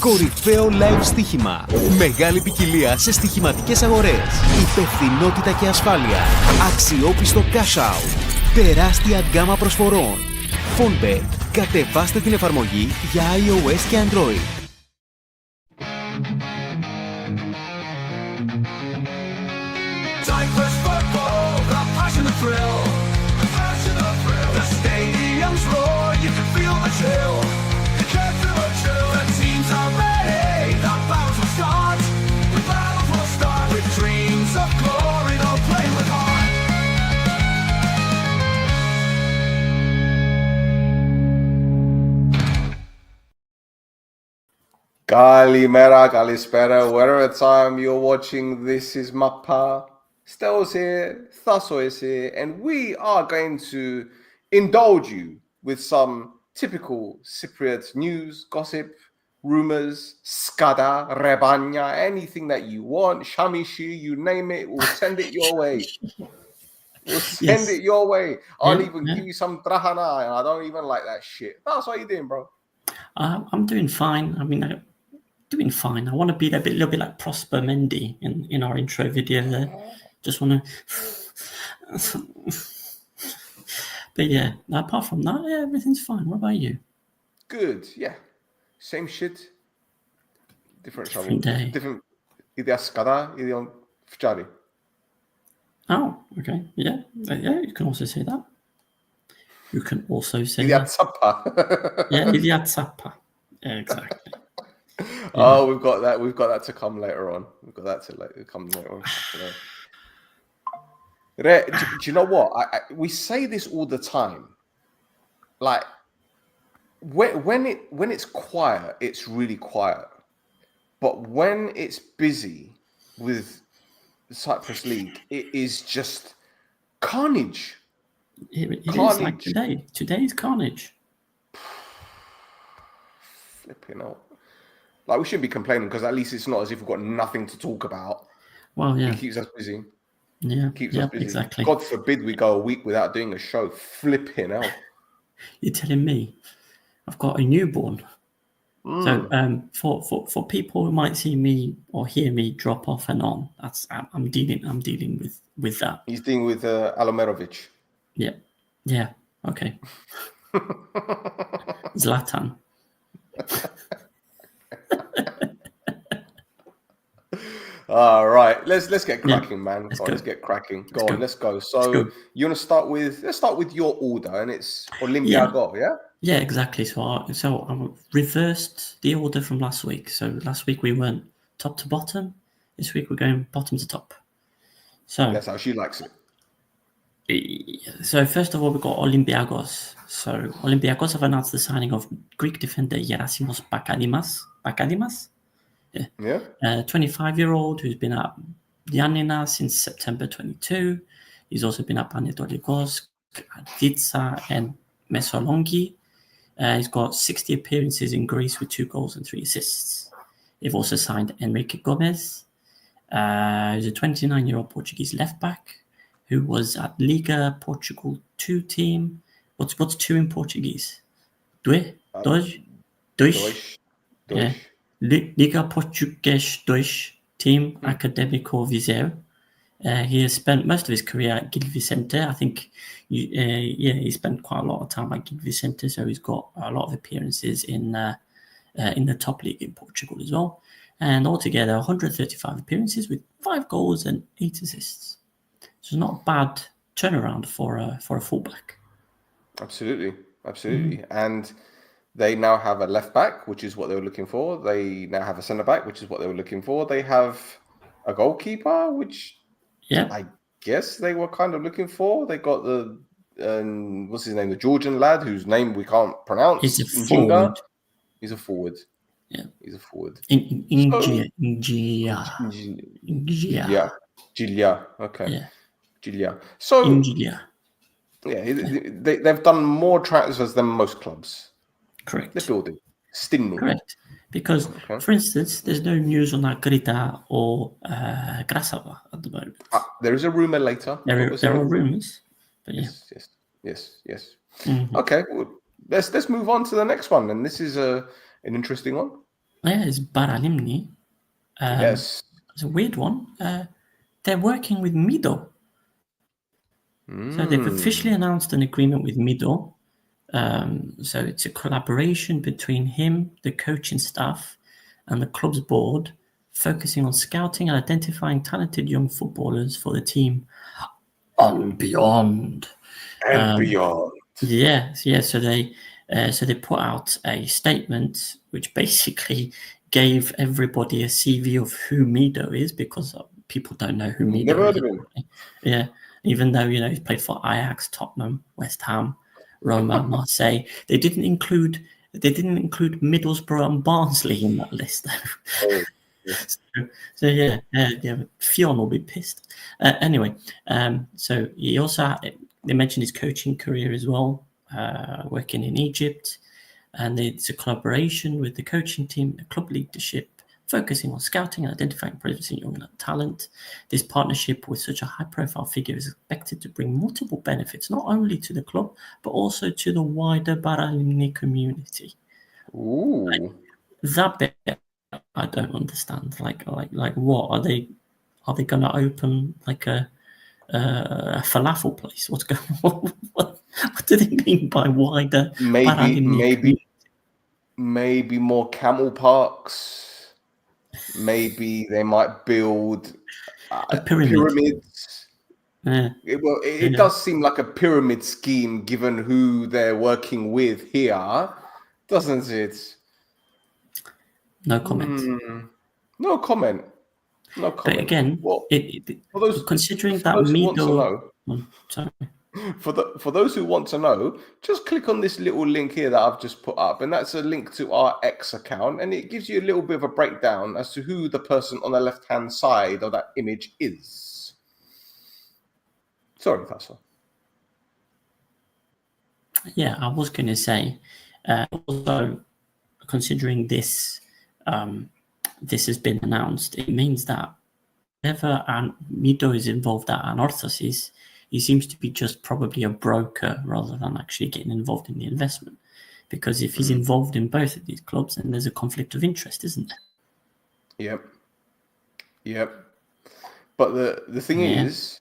Κορυφαίο live στοίχημα. Μεγάλη ποικιλία σε στοιχηματικές αγορές. Υπευθυνότητα και ασφάλεια. Αξιόπιστο cash out. Τεράστια γκάμα προσφορών. Fonbet. Κατεβάστε την εφαρμογή για iOS και Android. The stadiums roar, you can feel the chill. You can't feel the chill. The teams are ready. The battles will start. The battles will start with dreams of glory. They'll play with heart. Kalimera, Kalispera, whatever time you're watching, this is Mappa. Stel's here, Thasso is here, and we are going to indulge you with some typical Cypriot news, gossip, rumors, skada, rebanya, anything that you want, shamishi, you name it, we'll send it your way. We'll send it your way. I'll even give you some drahana, and I don't even like that shit. That's what you doing, bro. I'm doing fine. Doing fine. I want to be a little bit like Prosper Mendy in our intro video there. Just want to... But yeah, apart from that, everything's fine. What about you? Good, yeah. Same shit. Different day. Different. Idea skada, idea fchari. Oh, okay. Yeah, you can also say that. You can also say idea that. tsapa. Yeah, idea tsapa. Yeah, exactly. Yeah. Oh, we've got that to come later on. We've got that to come later on. Do you know what? We say this all the time. Like when it's quiet, it's really quiet. But when it's busy with the Cyprus League, it is just carnage. It carnage. Is like today. Today's carnage. Flipping out. Like, we shouldn't be complaining because at least it's not as if we've got nothing to talk about. Well, yeah. It keeps us busy. Yeah, Keeps us busy. Exactly. God forbid we go a week without doing a show. Flipping out. You're telling me I've got a newborn. So for people who might see me or hear me drop off and on, I'm dealing with that. He's dealing with Alomerovic. Yeah. Okay. Zlatan. All right, let's get cracking, man. Let's get cracking. Let's go. So you want to start with? Let's start with your order, and it's Olympiakos, yeah? Yeah, exactly. So I reversed the order from last week. So last week we went top to bottom. This week we're going bottom to top. So that's how she likes it. So first of all, we've got Olympiakos. So Olympiakos have announced the signing of Greek defender Gerasimos Pakadimas. Yeah. 25-year-old who's been at Giannina since September 22. He's also been at Panetolikos, Vitsa, and Mesolongi. He's got 60 appearances in Greece with 2 goals and 3 assists. They've also signed Enrique Gomez. He's a 29-year-old Portuguese left-back who was at Liga Portugal 2 team. What's 2 in Portuguese? Dois. Yeah. Liga Português 2 team, Académico Viseu. He has spent most of his career at Gil Vicente. I think, he spent quite a lot of time at Gil Vicente, so he's got a lot of appearances in the top league in Portugal as well. And altogether, 135 appearances with 5 goals and 8 assists. So it's not a bad turnaround for a fullback. Absolutely. And they now have a left back, which is what they were looking for. They now have a centre back, which is what they were looking for. They have a goalkeeper, which I guess they were kind of looking for. They got the what's his name, the Georgian lad whose name we can't pronounce. He's a forward. He's a forward. Yeah, he's a forward. Gilia. Okay. Yeah. Gilia. So Gilia. Yeah, they've done more transfers than most clubs. Correct. They're building. Stinning. Correct. Because, for instance, there's no news on Rita or Krasava at the moment. There is a rumor later. There are rumors. But yeah. Yes. Mm-hmm. Okay, well, let's move on to the next one, and this is an interesting one. it's Baralimni. Yes. It's a weird one. They're working with Mido. So they've officially announced an agreement with Mido. So it's a collaboration between him, the coaching staff, and the club's board, focusing on scouting and identifying talented young footballers for the team and beyond. And beyond. Yeah. So they put out a statement which basically gave everybody a CV of who Mido is, because people don't know who Mido Never heard is. of him. Yeah, even though he's played for Ajax, Tottenham, West Ham, Roma, Marseille. They didn't include Middlesbrough and Barnsley in that list, though. So yeah, Fionn will be pissed. Anyway, so he also they mentioned his coaching career as well, working in Egypt, and it's a collaboration with the coaching team, the club leadership, focusing on scouting and identifying promising young talent. This partnership with such a high-profile figure is expected to bring multiple benefits, not only to the club but also to the wider Baralimni community. Ooh. That bit I don't understand. Like what are they going to open like a falafel place? What's going on? What do they mean by wider? Maybe more camel parks. Maybe they might build pyramids. Yeah. It does seem like a pyramid scheme given who they're working with here, doesn't it? No comment. No comment. But again, considering that Mido... sorry. For those who want to know, just click on this little link here that I've just put up, and that's a link to our X account, and it gives you a little bit of a breakdown as to who the person on the left-hand side of that image is. Sorry, Tasso. Yeah, I was going to say, also considering this, this has been announced, it means that whenever Mido is involved at Anorthosis, he seems to be just probably a broker rather than actually getting involved in the investment. Because if he's involved in both of these clubs, then there's a conflict of interest, isn't there? Yep. But the thing is,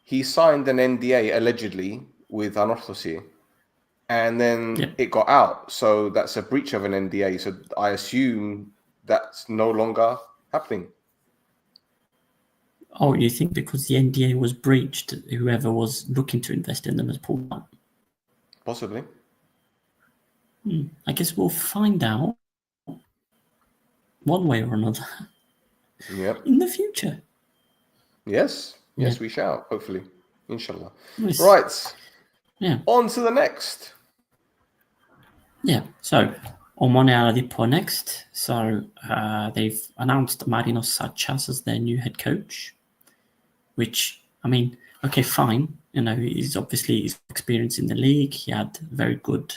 he signed an NDA allegedly with Anorthosis, and then it got out. So that's a breach of an NDA. So I assume that's no longer happening. Oh, you think because the NDA was breached, whoever was looking to invest in them has pulled out? Possibly. I guess we'll find out one way or another in the future. Yes, we shall, hopefully. Inshallah. Yes. Right. Yeah. On to the next. Yeah, so Omonia next. So they've announced Marinos Sachas as their new head coach, which, I mean, okay, fine. He's obviously experienced in the league. He had a very good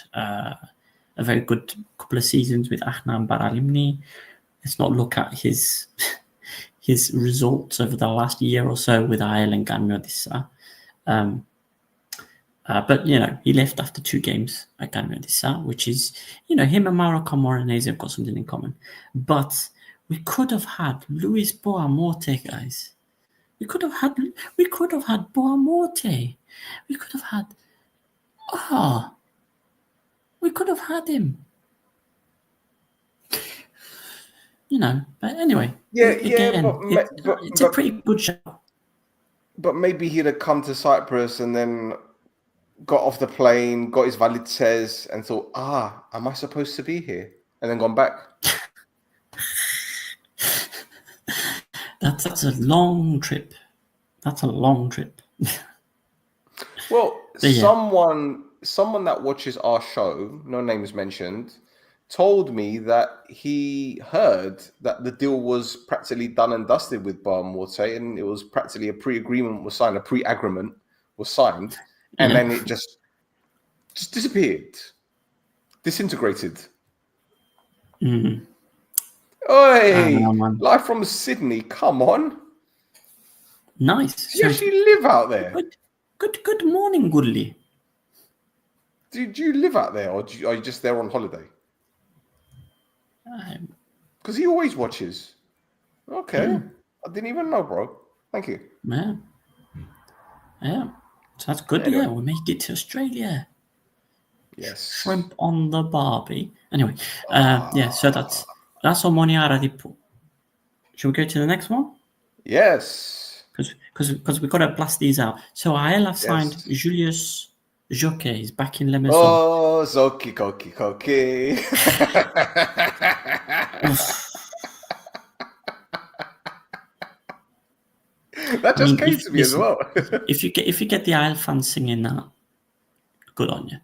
couple of seasons with Ahna and Baralimni. Let's not look at his results over the last year or so with APOEL and Ganmio. But, he left after 2 games at Ganmio, which is, him and Marocco Moranese have got something in common. But we could have had Luis Boamorte, guys. We could have had Boamorte. We could have had him. But anyway. It's a pretty good show. But maybe he'd have come to Cyprus and then got off the plane, got his valises, and thought, am I supposed to be here? And then gone back. That's a long trip. Well, someone that watches our show, no names mentioned, told me that he heard that the deal was practically done and dusted with Boamorte, and it was practically a pre-agreement was signed, and then it just disappeared, disintegrated. Oi, live from Sydney, come on. Nice. Do you actually live out there? Good morning, Gulli. Do you live out there, or are you just there on holiday? Because he always watches. Okay. I didn't even know, bro. Thank you. Yeah. So that's good. Anyway. Yeah, we make it to Australia. Yes. Shrimp on the barbie. Anyway, so that's Omonia Radipo. Should we go to the next one? Yes. Because we've got to blast these out. So APOEL have signed Julius Jokke. He's back in Lemeson. Oh, Zoki, Koki. That just came to me as well. if you get the APOEL fans singing that, good on you.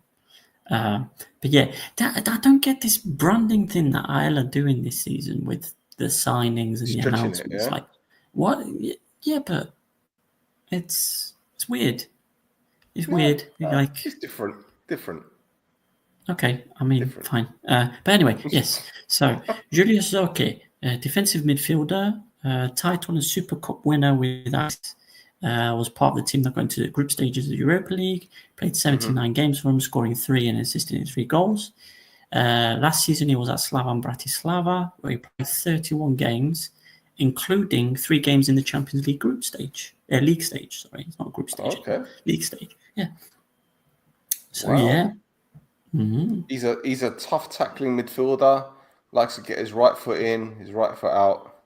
But yeah, I don't get this branding thing that APOEL are doing this season with the signings and the announcements. Like, what? Yeah, but it's weird. It's weird. Like, it's different. Okay, I mean, fine. But anyway, yes. So Julius Jokke, defensive midfielder, title and Super Cup winner with Aris, was part of the team that got into the group stages of the Europa League. Played 79 games for him, scoring 3 and assisting in 3 goals. Last season, he was at Slavan Bratislava, where he played 31 games, including 3 games in the Champions League group stage. League stage, sorry. It's not group stage. Okay. League stage, yeah. So, Wow. yeah. Mm-hmm. He's a tough tackling midfielder. Likes to get his right foot in, his right foot out,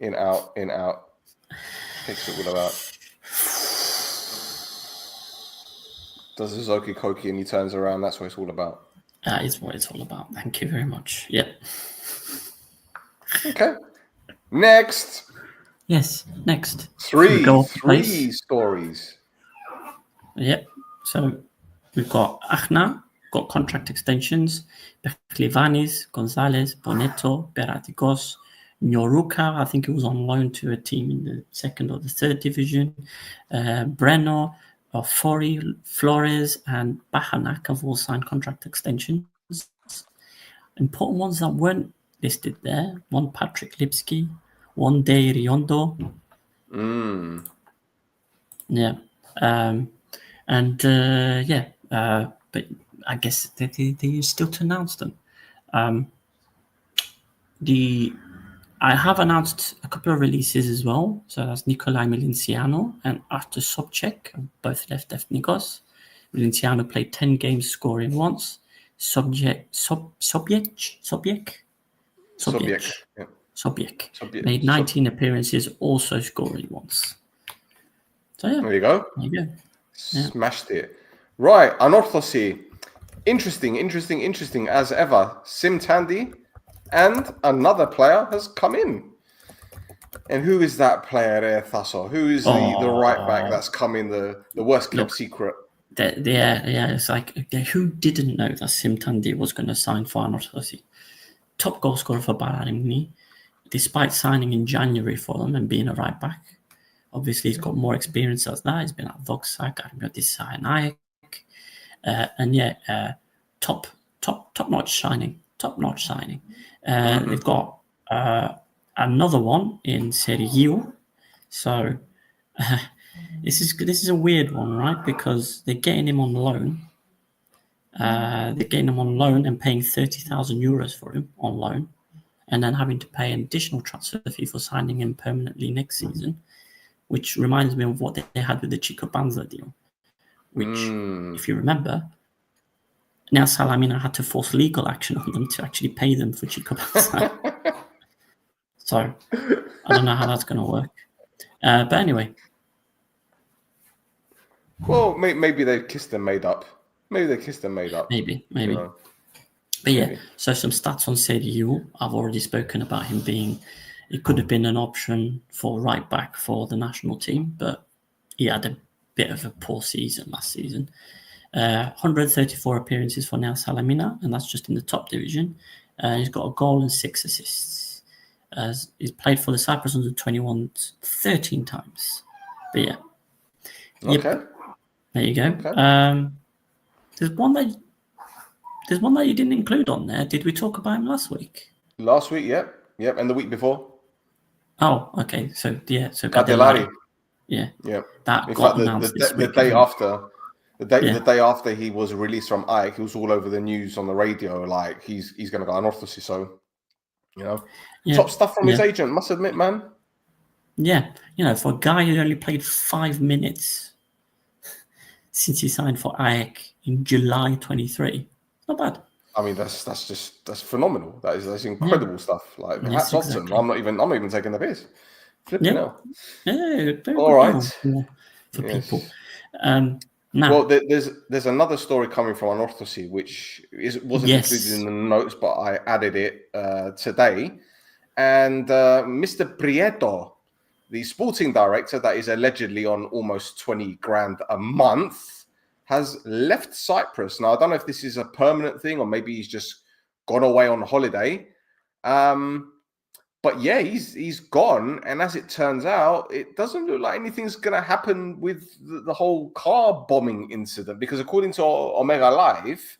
in, out. Takes it all out. Does his Zoki Koki and he turns around. That's what it's all about. That is what it's all about. Thank you very much. Yeah. Okay. Next. Yes. Next. Three stories. Yep. So we've got Achna, got contract extensions. Beklivanis, Gonzalez, Bonetto, Beratikos, Nyoruka, I think he was on loan to a team in the 2nd or the 3rd division. Breno, Fori, Flores, and Bahanak have all signed contract extensions. Important ones that weren't listed there. One Patrick Lipski, one Day Riondo. Yeah. But I guess they still to announce them. I have announced a couple of releases as well. So that's Nikolai Milinciano and Artur Sobchak, both left Ethnikos. Milinciano played 10 games, scoring once. Sobchak made 19 appearances, also scoring once. So yeah, there you go. Yeah. Smashed it. Right, Anorthosis. Interesting as ever. Sim Tandy and another player has come in. And who is that player there, Thasso? Who is the right back that's come in, the worst kept secret? It's like, who didn't know that Sim Tandy was going to sign for Anorthosis? Top goal scorer for Baranimni, despite signing in January for them and being a right back. Obviously, he's got more experience as that. He's been at Voxak, Armiotis and Aek. Top-notch signing. They've got another one in Serie U. So this is a weird one, right? Because they're getting him on loan. They're getting him on loan and paying 30,000 euros for him on loan, and then having to pay an additional transfer fee for signing him permanently next season, which reminds me of what they had with the Chico Banza deal, which, if you remember, now Salamina had to force legal action on them to actually pay them for Chico Banza. So I don't know how that's going to work. But anyway. Well, maybe they kissed and made up. Maybe. Maybe. You know. But yeah, so some stats on Serie U. I've already spoken about him it could have been an option for right back for the national team, but he had a bit of a poor season last season. 134 appearances for Nea Salamina, and that's just in the top division. He's got a goal and 6 assists. He's played for the Cyprus under 21s 13 times. But yeah. Okay. Yep. There you go. Okay. There's one that you didn't include on there. Did we talk about him last week? Last week, yep, and the week before. Oh, okay. So yeah, so Gadellari. Yeah. That got announced the day after. The day after he was released from AEK, he was all over the news on the radio, like he's going to go Anorthosis. So You know, Yeah. top stuff from his Yeah. agent. Must admit, man. Yeah, for a guy who only played 5 minutes since he signed for AEK in July 23, not bad. I mean, that's phenomenal. That's incredible stuff. Like, Yes, hats off to exactly. him. I'm not even taking the piss. Flipping Yeah. hell. Yeah, very All good right. deal for Yes. people. Now, Well, there's another story coming from Anorthosis, which wasn't Yes. included in the notes, but I added it today. And Mr. Prieto, the sporting director that is allegedly on almost 20 grand a month, has left Cyprus. Now, I don't know if this is a permanent thing or maybe he's just gone away on holiday. But yeah, he's gone. And as it turns out, it doesn't look like anything's going to happen with the whole car bombing incident, because according to Omega Live,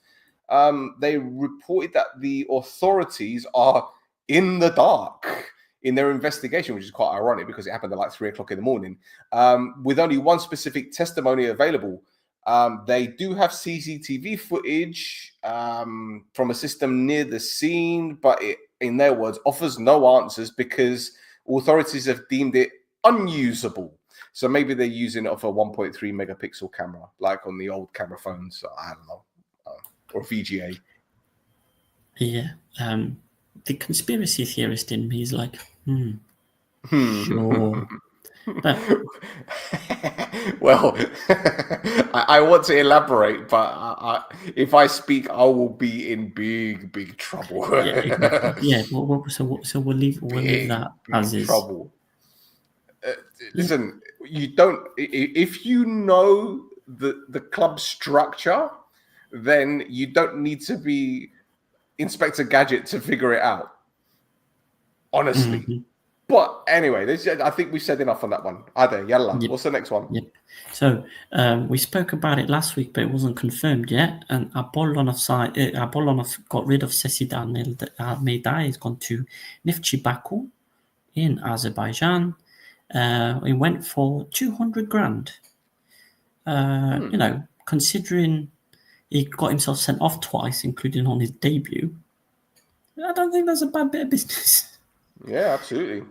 they reported that the authorities are in the dark in their investigation, which is quite ironic because it happened at like 3 o'clock in the morning, with only one specific testimony available. They do have CCTV footage from a system near the scene, but it, in their words, offers no answers because authorities have deemed it unusable. So maybe they're using it off a 1.3 megapixel camera, like on the old camera phones. I don't know, or VGA. yeah, the conspiracy theorist in me is like, sure. But Well, I want to elaborate, but if I speak, I will be in big trouble. yeah, so we'll leave that as is. Trouble. Listen, you don't. If you know the club structure, then you don't need to be Inspector Gadget to figure it out. Honestly. Mm-hmm. But anyway, I think we've said enough on that one. Ade, yalla. Yep. What's the next one? Yep. So we spoke about it last week, but it wasn't confirmed yet. And Apollon got rid of Sesidan Almeida. He's gone to Neftchi Baku in Azerbaijan. He went for 200 grand. You know, considering he got himself sent off twice, including on his debut, I don't think that's a bad bit of business. Yeah, absolutely.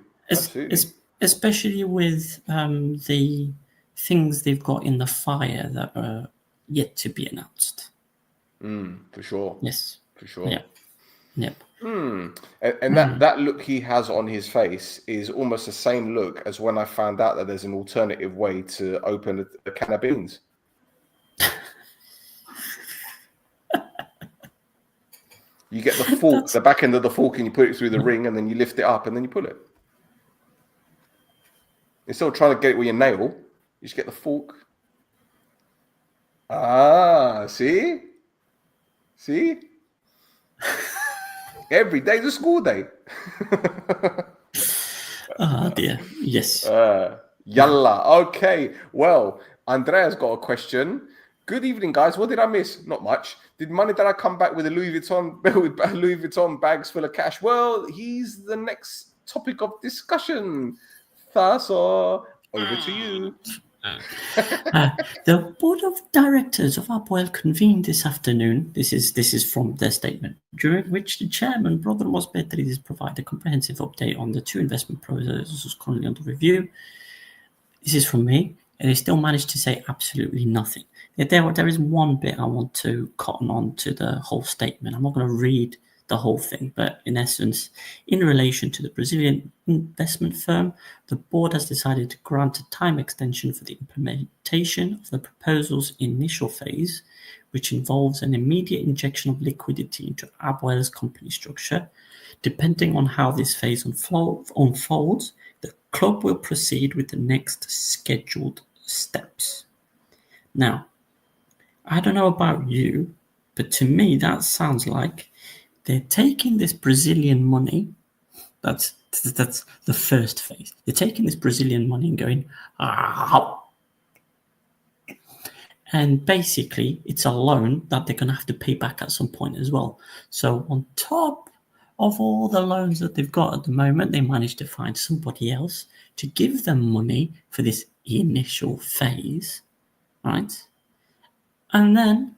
Especially with the things they've got in the fire that are yet to be announced. For sure. Yes. For sure. Yep. And that look he has on his face is almost the same look as when I found out that there's an alternative way to open a can of beans. You get the fork, the back end of the fork, and you put it through the ring, and then you lift it up, and then you pull it. Instead of trying to get it with your nail, you just get the fork. See? Every day's a school day. Oh dear. Yes. Yalla. Okay. Well, Andrea's got a question. Good evening, guys. What did I miss? Not much. Did Money Dada come back with a Louis Vuitton bags full of cash? Well, he's the next topic of discussion. Thaso, over to you. The board of directors of APOEL convened this afternoon. This is from their statement, during which the chairman, Prodromos Petridis, provided a comprehensive update on the 2 investment proposals currently under review. This is from me, and they still managed to say absolutely nothing. There is one bit I want to cotton on to the whole statement. I'm not going to read the whole thing, but in essence, in relation to the Brazilian investment firm, the board has decided to grant a time extension for the implementation of the proposal's initial phase, which involves an immediate injection of liquidity into APOEL's company structure. Depending on how this phase unfolds, the club will proceed with the next scheduled steps. Now, I don't know about you, but to me that sounds like they're taking this Brazilian money. That's the first phase. They're taking this Brazilian money and going, and basically it's a loan that they're going to have to pay back at some point as well. So on top of all the loans that they've got at the moment, they managed to find somebody else to give them money for this initial phase, right? And then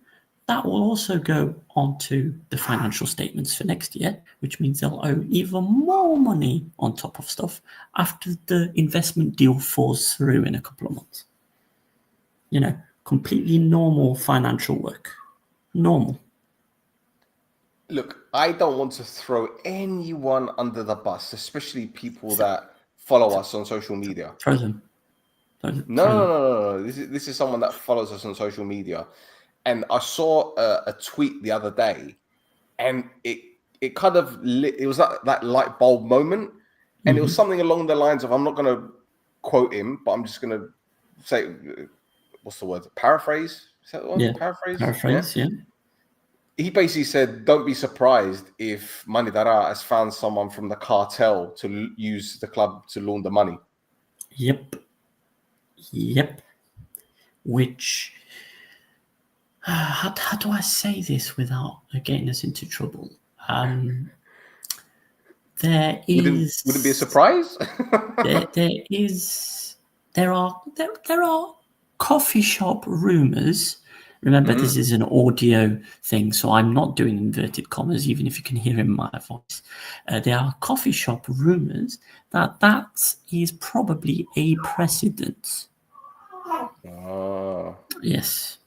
that will also go onto the financial statements for next year, which means they'll owe even more money on top of stuff after the investment deal falls through in a couple of months. You know, completely normal financial work. Normal. Look, I don't want to throw anyone under the bus, especially people that follow us on social media. Throw them. No. This is someone that follows us on social media. And I saw a tweet the other day, and it kind of it was that light bulb moment, and it was something along the lines of, I'm not going to quote him, but I'm just going to say, what's the word? Paraphrase? Is that the one? Yeah. Paraphrase, yeah. He basically said, don't be surprised if Manidara has found someone from the cartel to use the club to launder money. Yep. Which, how do I say this without getting us into trouble? There is... Would it be a surprise? there are coffee shop rumours. Remember, this is an audio thing, so I'm not doing inverted commas, even if you can hear in my voice. There are coffee shop rumours that is probably a precedent. Yes.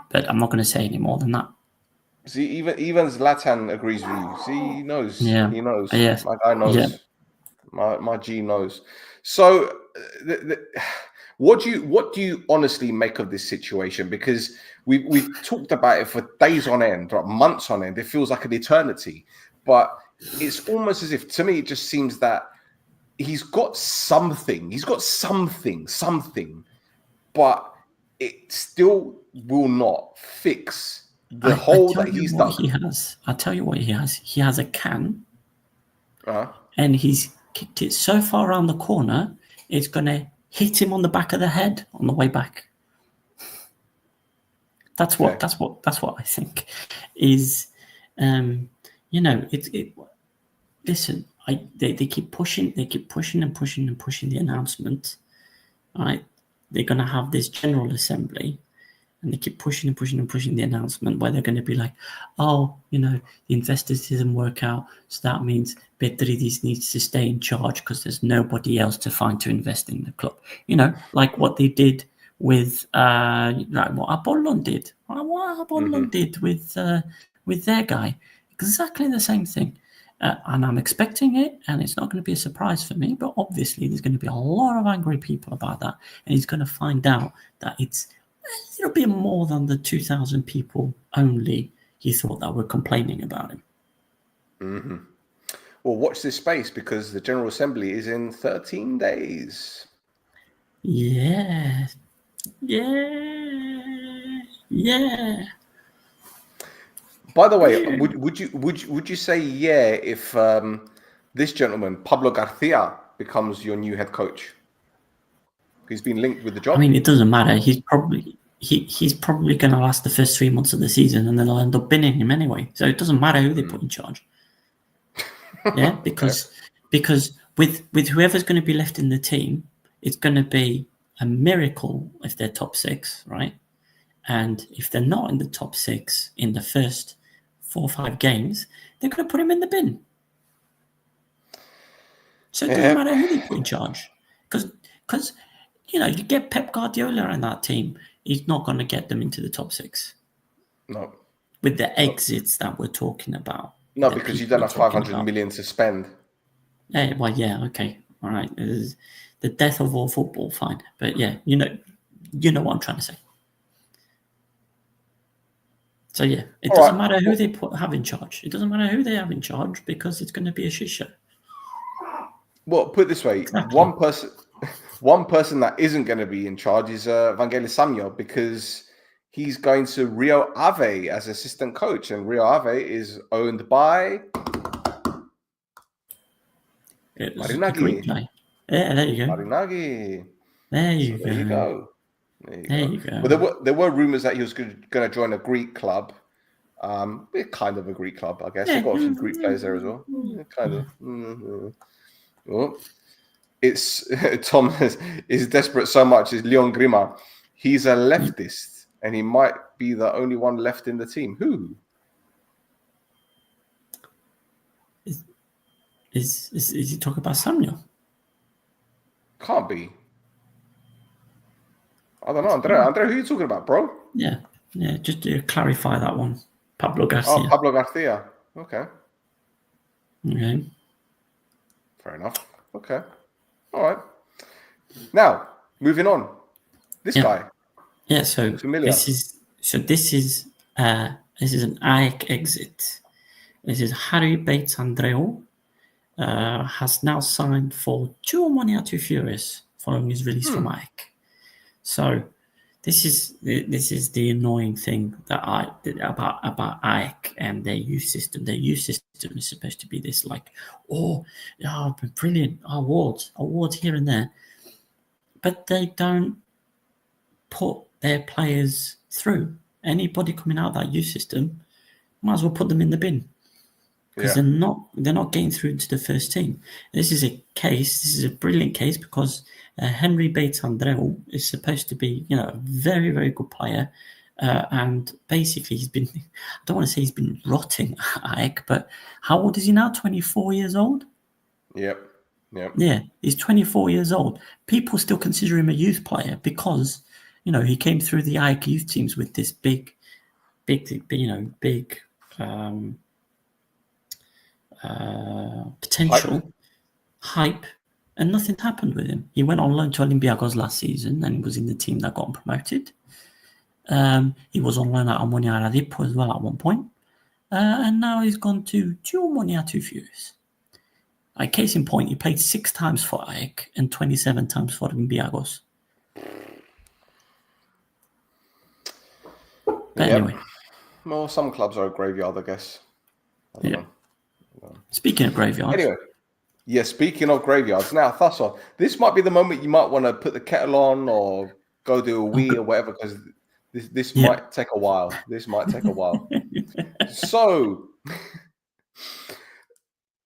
But I'm not going to say any more than that. See, even Zlatan agrees with you. See, he knows. Yeah. He knows. Yes. My guy knows. Yeah. My G knows. So, what do you honestly make of this situation? Because we've talked about it for days on end, like months on end. It feels like an eternity, but it's almost as if, to me, it just seems that he's got something. He's got something, but it still will not fix the hole that he's done. I'll tell you what he has. He has a can, and he's kicked it so far around the corner, it's going to hit him on the back of the head on the way back. That's what I think is. Listen, they keep pushing the announcement. Right, they're going to have this general assembly, and they keep pushing the announcement where they're going to be like, oh, the investors didn't work out, so that means Petridis needs to stay in charge because there's nobody else to find to invest in the club. Like what they did with what Apollon did. What Apollon did with their guy. Exactly the same thing. And I'm expecting it, and it's not going to be a surprise for me, but obviously there's going to be a lot of angry people about that, and he's going to find out that it's a little bit more than the 2,000 people only he thought that were complaining about him. Mm-hmm. Well, watch this space, because the General Assembly is in 13 days. Yeah. By the way, would you say if this gentleman, Pablo Garcia, becomes your new head coach? He's been linked with the job. I mean, it doesn't matter. He's probably going to last the first 3 months of the season, and then they'll end up binning him anyway. So it doesn't matter who they put in charge. Yeah, because with whoever's going to be left in the team, it's going to be a miracle if they're top 6, right? And if they're not in the top 6 in the first 4 or 5 games, they're going to put him in the bin. So it doesn't matter who they put in charge, because you get Pep Guardiola in that team, he's not going to get them into the top 6. No. With the exits that we're talking about. No, because you don't have 500 million to spend. Yeah, well, yeah, okay, all right. It is the death of all football, fine, but yeah, you know what I'm trying to say. So yeah, it doesn't matter who they have in charge. It doesn't matter who they have in charge, because it's going to be a shit show. Well, put it this way: exactly. One person that isn't going to be in charge is Vangelis Samio, because he's going to Rio Ave as assistant coach, and Rio Ave is owned by Marinagi. Yeah, there you go. Marinagi. There you go. There you go. Well, there were rumors that he was going to join a Greek club. Kind of a Greek club, I guess. They've got a few Greek players there as well. Kind of. Mm-hmm. Well, it's Tom is desperate so much. Is Leon Grima? He's a leftist, and he might be the only one left in the team. Who? Is he talking about Samuel? Can't be. I don't know, Andrea. Andrea, who are you talking about, bro? Yeah. Just to clarify that one, Pablo Garcia. Oh, Pablo Garcia. Okay. Okay. Fair enough. Okay. All right. Now, moving on. This guy. Yeah. So familiar. this is an AEK exit. This is Harry Bates Andreu. Has now signed for 2 Omonia 2 Furies following his release from AEK. So this is the annoying thing that about AEK and their youth system. Their youth system is supposed to be this like, brilliant awards here and there, but they don't put their players through. Anybody coming out of that youth system, might as well put them in the bin. Because they're not getting through into the first team. This is a brilliant case because Henry Bates Andreu is supposed to be, a very, very good player. And basically I don't want to say he's been rotting at AEK, but how old is he now? 24 years old? Yep. Yeah, he's 24 years old. People still consider him a youth player because, he came through the AEK youth teams with this big potential, hype, and nothing happened with him. He went on loan to Olympiakos last season and he was in the team that got promoted. He was on loan at Omonia as well at one point. And now he's gone to 2 Omonia 2 Furies. Case in point, he played 6 times for AEK and 27 times for Olympiakos. But anyway. Well, some clubs are a graveyard, I guess. I don't know. Speaking of graveyards. Anyway, speaking of graveyards. Now, Thasso, this might be the moment you might want to put the kettle on or go do a wee or whatever, because this might take a while. So,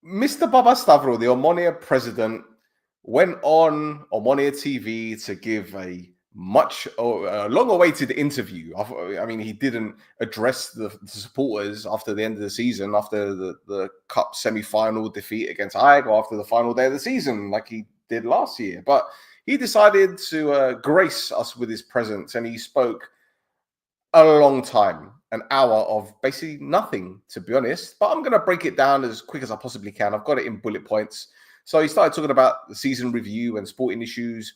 Mr. Papastavro, the Omonia president, went on Omonia TV to give a long-awaited interview. I mean, he didn't address the supporters after the end of the season, after the cup semi-final defeat against AEK, or after the final day of the season, like he did last year. But he decided to grace us with his presence, and he spoke a long time, an hour of basically nothing, to be honest. But I'm going to break it down as quick as I possibly can. I've got it in bullet points. So he started talking about the season review and sporting issues.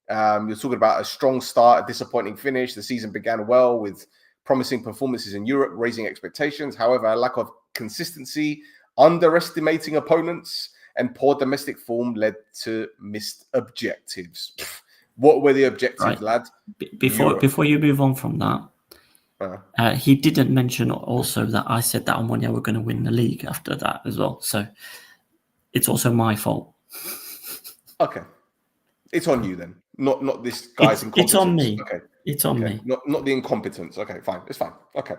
You're talking about a strong start, a disappointing finish. The season began well with promising performances in Europe, raising expectations. However, a lack of consistency, underestimating opponents, and poor domestic form led to missed objectives. What were the objectives, lad? Before you move on from that, he didn't mention also that I said that Omonia were going to win the league after that as well. So it's also my fault. Okay. It's on you then, not this guy's incompetence. It's on me. Okay. It's on me. Not the incompetence. Okay, fine. It's fine. Okay.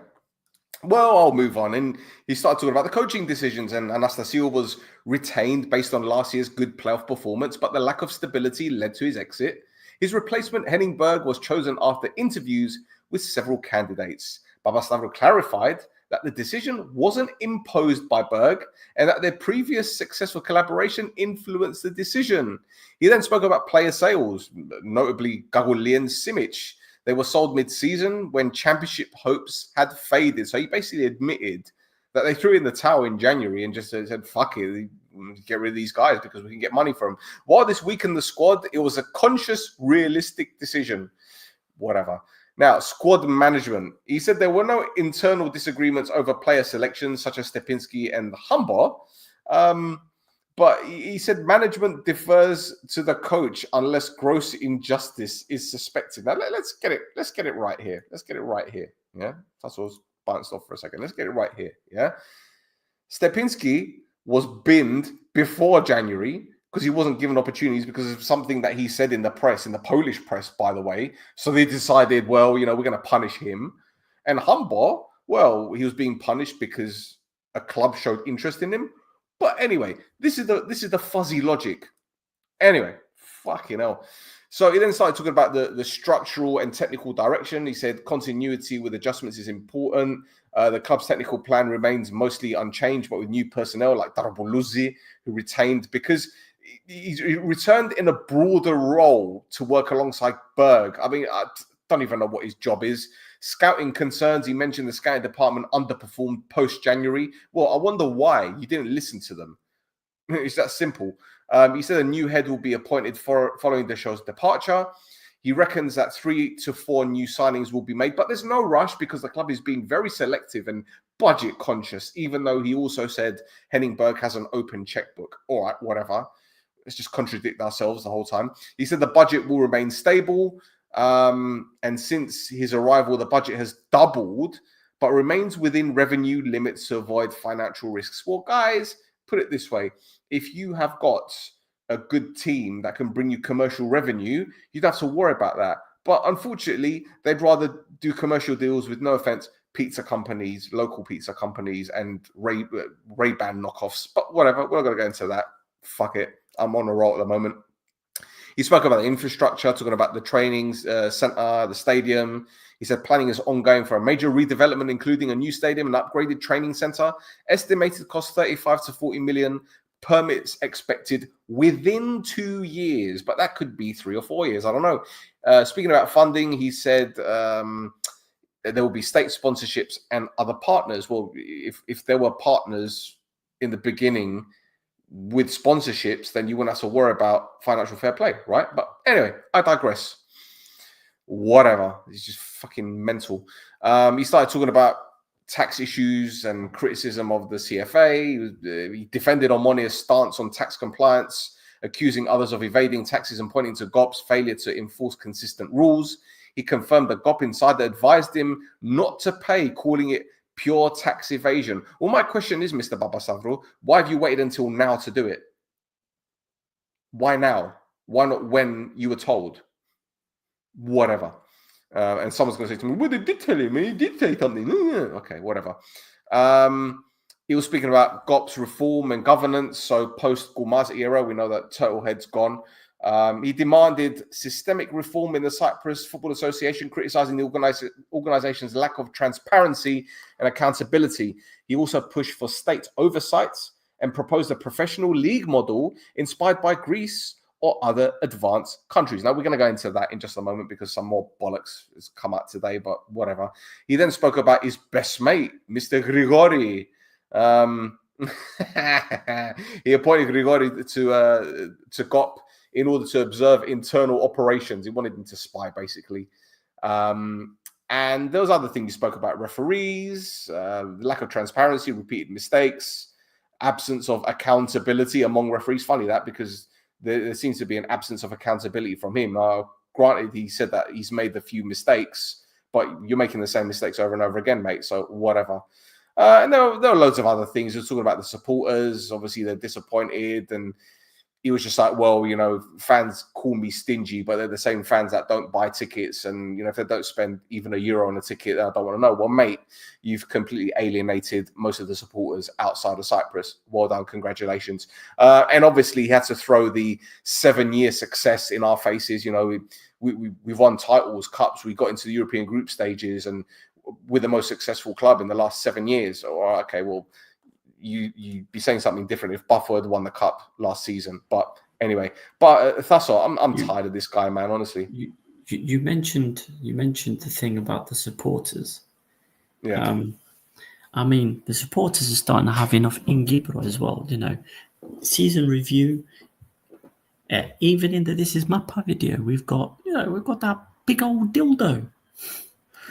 Well, I'll move on. And he started talking about the coaching decisions, and Anastasio was retained based on last year's good playoff performance, but the lack of stability led to his exit. His replacement, Henning Berg, was chosen after interviews with several candidates. Papastavro clarified that the decision wasn't imposed by Berg and that their previous successful collaboration influenced the decision. He then spoke about player sales, notably Gagulli and Simic. They were sold mid-season when championship hopes had faded. So he basically admitted that they threw in the towel in January and just said, fuck it, get rid of these guys because we can get money from them. While this weakened the squad, it was a conscious, realistic decision. Whatever. Now, squad management. He said there were no internal disagreements over player selections, such as Stepinski and Humber. But he said management defers to the coach unless gross injustice is suspected. Now, let's get it right here. Yeah, that's what I was bounced off for a second. Let's get it right here. Yeah, Stepinski was binned before January because he wasn't given opportunities because of something that he said in the press, in the Polish press, by the way. So they decided, well, we're going to punish him. And Humber, well, he was being punished because a club showed interest in him. But anyway, this is the fuzzy logic. Anyway, fucking hell. So he then started talking about the structural and technical direction. He said continuity with adjustments is important. The club's technical plan remains mostly unchanged, but with new personnel like Darabuluzi, who retained because he returned in a broader role to work alongside Berg. I mean, I don't even know what his job is. Scouting concerns. He mentioned the scouting department underperformed post-January. Well, I wonder why you didn't listen to them. It's that simple. He said a new head will be appointed following the show's departure. He reckons that 3 to 4 new signings will be made, but there's no rush because the club is being very selective and budget conscious, even though he also said Henning Berg has an open checkbook. All right, whatever. Let's just contradict ourselves the whole time. He said the budget will remain stable. And since his arrival, the budget has doubled, but remains within revenue limits to avoid financial risks. Well, guys, put it this way. If you have got a good team that can bring you commercial revenue, you'd have to worry about that. But unfortunately, they'd rather do commercial deals with, no offense, pizza companies, local pizza companies, and Ray-Ban knockoffs. But whatever, we're not going to go into that. Fuck it. I'm on a roll at the moment. He spoke about the infrastructure, talking about the training center, the stadium. He said planning is ongoing for a major redevelopment, including a new stadium and upgraded training center. Estimated cost 35 to 40 million. Permits expected within 2 years, but that could be 3 or 4 years. I don't know. Speaking about funding, he said there will be state sponsorships and other partners. Well, if there were partners in the beginning with sponsorships, then you wouldn't have to worry about financial fair play, right? But anyway, I digress. Whatever. It's just fucking mental. He started talking about tax issues and criticism of the CFA. He defended Omonia's stance on tax compliance, accusing others of evading taxes and pointing to GOP's failure to enforce consistent rules. He confirmed that GOP Insider advised him not to pay, calling it pure tax evasion. Well, my question is, Mr. Babasavro, why have you waited until now to do it? Why now? Why not when you were told? Whatever. And someone's going to say to me, well, they did tell him. He did say something. Okay, whatever. He was speaking about GOP's reform and governance. So post-Gulmaz era, we know that Turtlehead's gone. He demanded systemic reform in the Cyprus Football Association, criticizing the organization's lack of transparency and accountability. He also pushed for state oversight and proposed a professional league model inspired by Greece or other advanced countries. Now, we're going to go into that in just a moment because some more bollocks has come out today, but whatever. He then spoke about his best mate, Mr. Grigori. He appointed Grigori to GOP in order to observe internal operations. He wanted him to spy, basically. And there was other things he spoke about: referees, lack of transparency, repeated mistakes, absence of accountability among referees. Funny that, because there seems to be an absence of accountability from him. Now, granted, he said that he's made a few mistakes, but you're making the same mistakes over and over again, mate. So whatever. And there are loads of other things. He was talking about the supporters. Obviously, they're disappointed. And he was just like, well, you know, fans call me stingy, but they're the same fans that don't buy tickets. And, you know, if they don't spend even €1 on a ticket, I don't want to know. Well, mate, you've completely alienated most of the supporters outside of Cyprus. Well done. Congratulations. And obviously, he had to throw the 7-year success in our faces. You know, we've won titles, cups. We got into the European group stages and we're the most successful club in the last 7 years. Or, okay, well, you'd be saying something different if Buffalo had won the cup last season. But anyway, Thasso, I'm tired of this guy, man, honestly. You mentioned the thing about the supporters. Yeah. I mean, the supporters are starting to have enough in Gibro as well, you know. Season review, even in the This Is Mappa video, we've got that big old dildo.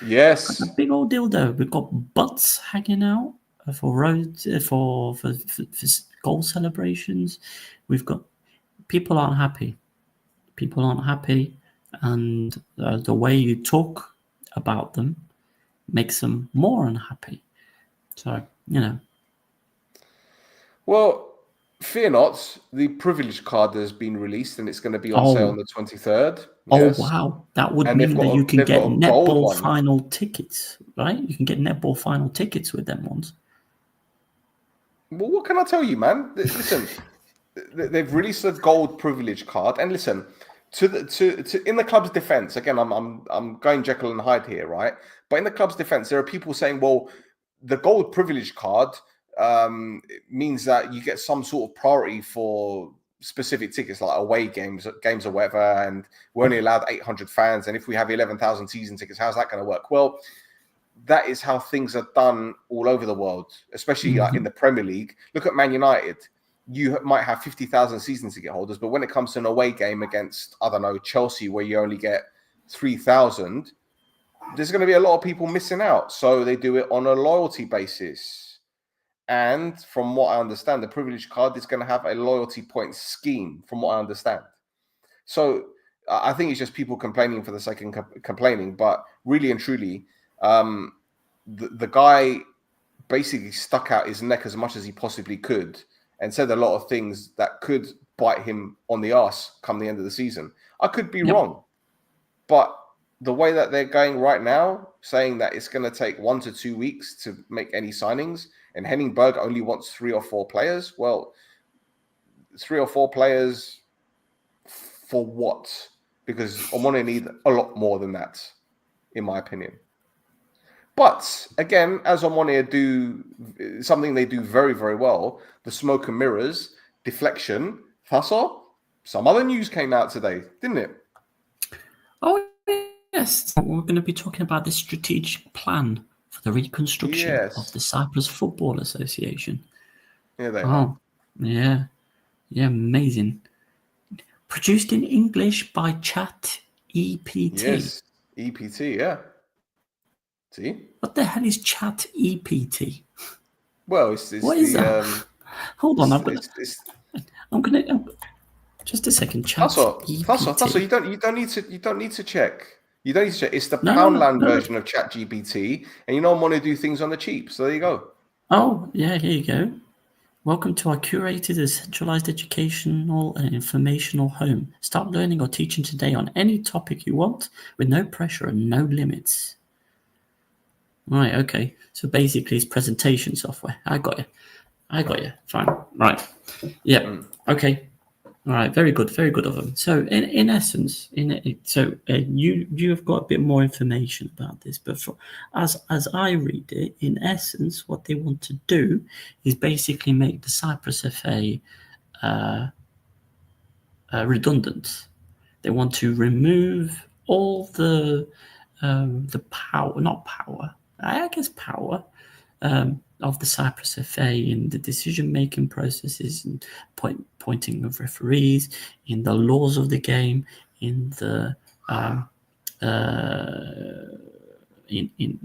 Yes. A big old dildo. We've got butts hanging out for roads, for goal celebrations. We've got people aren't happy. People aren't happy, and the way you talk about them makes them more unhappy. So, you know. Well, fear not. The privilege card has been released, and it's going to be on sale on the 23rd. Yes. Oh, wow. That would mean that you can get netball final tickets, right? You can get netball final tickets with them ones. Well, what can I tell you, man? Listen, they've released a gold privilege card. And listen, in the club's defense, again, I'm going Jekyll and Hyde here, right? But in the club's defense, there are people saying, well, the gold privilege card means that you get some sort of priority for specific tickets, like away games or whatever, and we're only allowed 800 fans. And if we have 11,000 season tickets, how's that going to work? Well, that is how things are done all over the world, especially like in the Premier League. Look at Man United. You might have 50,000 season ticket holders, but when it comes to an away game against, I don't know, Chelsea, where you only get 3,000, there's going to be a lot of people missing out. So they do it on a loyalty basis. And from what I understand, the privilege card is going to have a loyalty point scheme, from what I understand. So I think it's just people complaining for the sake of complaining. But really and truly, the guy basically stuck out his neck as much as he possibly could and said a lot of things that could bite him on the arse come the end of the season. I could be wrong, but the way that they're going right now, saying that it's going to take 1 to 2 weeks to make any signings, and Henningberg only wants 3 or 4 players. Well, 3 or 4 players for what? Because Omonia need a lot more than that, in my opinion. But again, as Omonia do something they do very, very well, the smoke and mirrors, deflection. Faso, some other news came out today, didn't it? Oh, yes. We're going to be talking about the strategic plan for the reconstruction of the Cyprus Football Association. Yeah, they are. Yeah. Yeah, amazing. Produced in English by Chat EPT. Yes, EPT, yeah. See? What the hell is Chat EPT? Well, it's what is that? Hold on, I'm gonna just a second. Chat EPT. Tasso, you don't need to check. You don't need to check. It's the Poundland version of Chat GPT, and you don't want to do things on the cheap. So there you go. Oh yeah, here you go. Welcome to our curated, decentralized educational and informational home. Start learning or teaching today on any topic you want, with no pressure and no limits. Right, okay. So basically it's presentation software. I got you. Fine. Right. Yeah. Okay. All right. Very good of them. So in essence, you have got a bit more information about this, but as I read it, in essence, what they want to do is basically make the Cyprus FA redundant. They want to remove all the power of the Cyprus FA in the decision-making processes and pointing of referees, in the laws of the game, in the in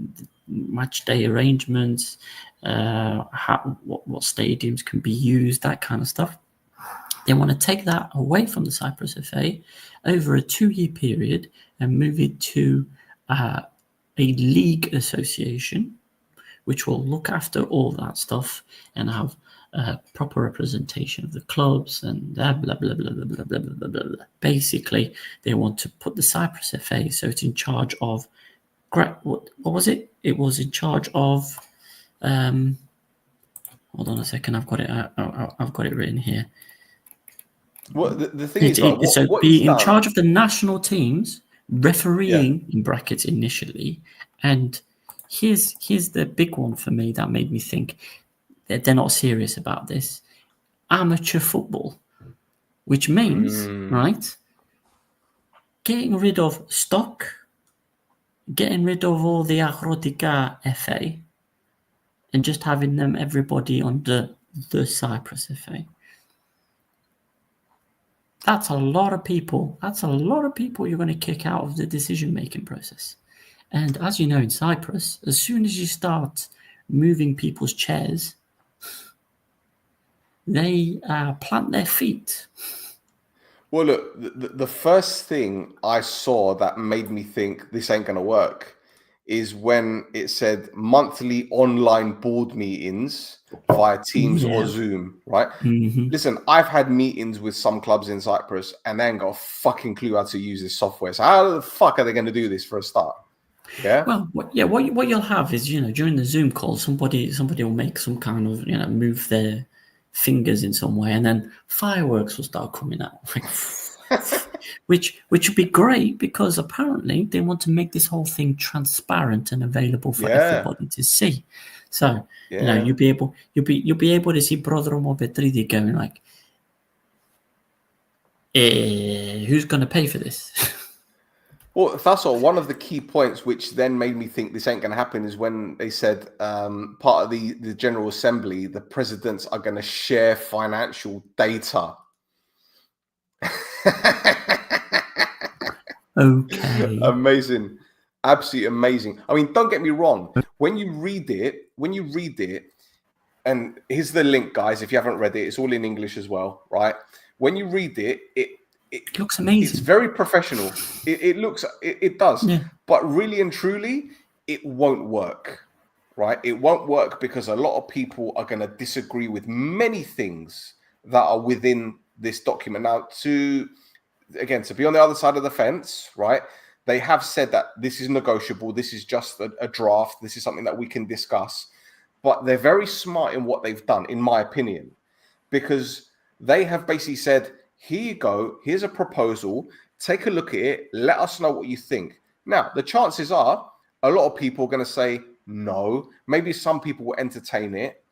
match day arrangements, what stadiums can be used, that kind of stuff. They want to take that away from the Cyprus FA over a 2-year period and move it to a league association, which will look after all that stuff and have proper representation of the clubs and blah, blah, blah, blah, blah, blah, blah, blah, blah, blah. Basically, they want to put the Cyprus FA, so it's in charge of, what was it? It was in charge of, hold on a second, I've got it written here. Well, the thing is, like, what be in charge of the national teams, refereeing in brackets initially, and here's the big one for me that made me think that they're not serious about this: amateur football, which means right, getting rid of stock, getting rid of all the Akhrotika FA, and just having them everybody under the Cyprus FA. That's a lot of people. You're going to kick out of the decision-making process. And as you know, in Cyprus, as soon as you start moving people's chairs, they plant their feet. Well, look, the first thing I saw that made me think this ain't going to work is when it said monthly online board meetings via Teams or Zoom, right? Mm-hmm. Listen, I've had meetings with some clubs in Cyprus and they ain't got a fucking clue how to use this software. So how the fuck are they going to do this for a start? Yeah. Well, what you'll have is, during the Zoom call, somebody will make some kind of, move their fingers in some way, and then fireworks will start coming out. which would be great because apparently they want to make this whole thing transparent and available for everybody to see. So you'll be able to see Prodromo Petridi going like, who's going to pay for this? Well, that's all. One of the key points which then made me think this ain't going to happen is when they said part of the General Assembly, the presidents are going to share financial data. Okay. Amazing. Absolutely amazing. I mean, don't get me wrong. When you read it, and here's the link, guys, if you haven't read it, it's all in English as well, right? When you read it, it looks amazing. It's very professional. It does. Yeah. But really and truly, it won't work, right? It won't work because a lot of people are going to disagree with many things that are within this document. Now, to be on the other side of the fence, right? They have said that this is negotiable. This is just a draft. This is something that we can discuss. But they're very smart in what they've done, in my opinion, because they have basically said, here you go. Here's a proposal. Take a look at it. Let us know what you think. Now, the chances are a lot of people are going to say no. Maybe some people will entertain it.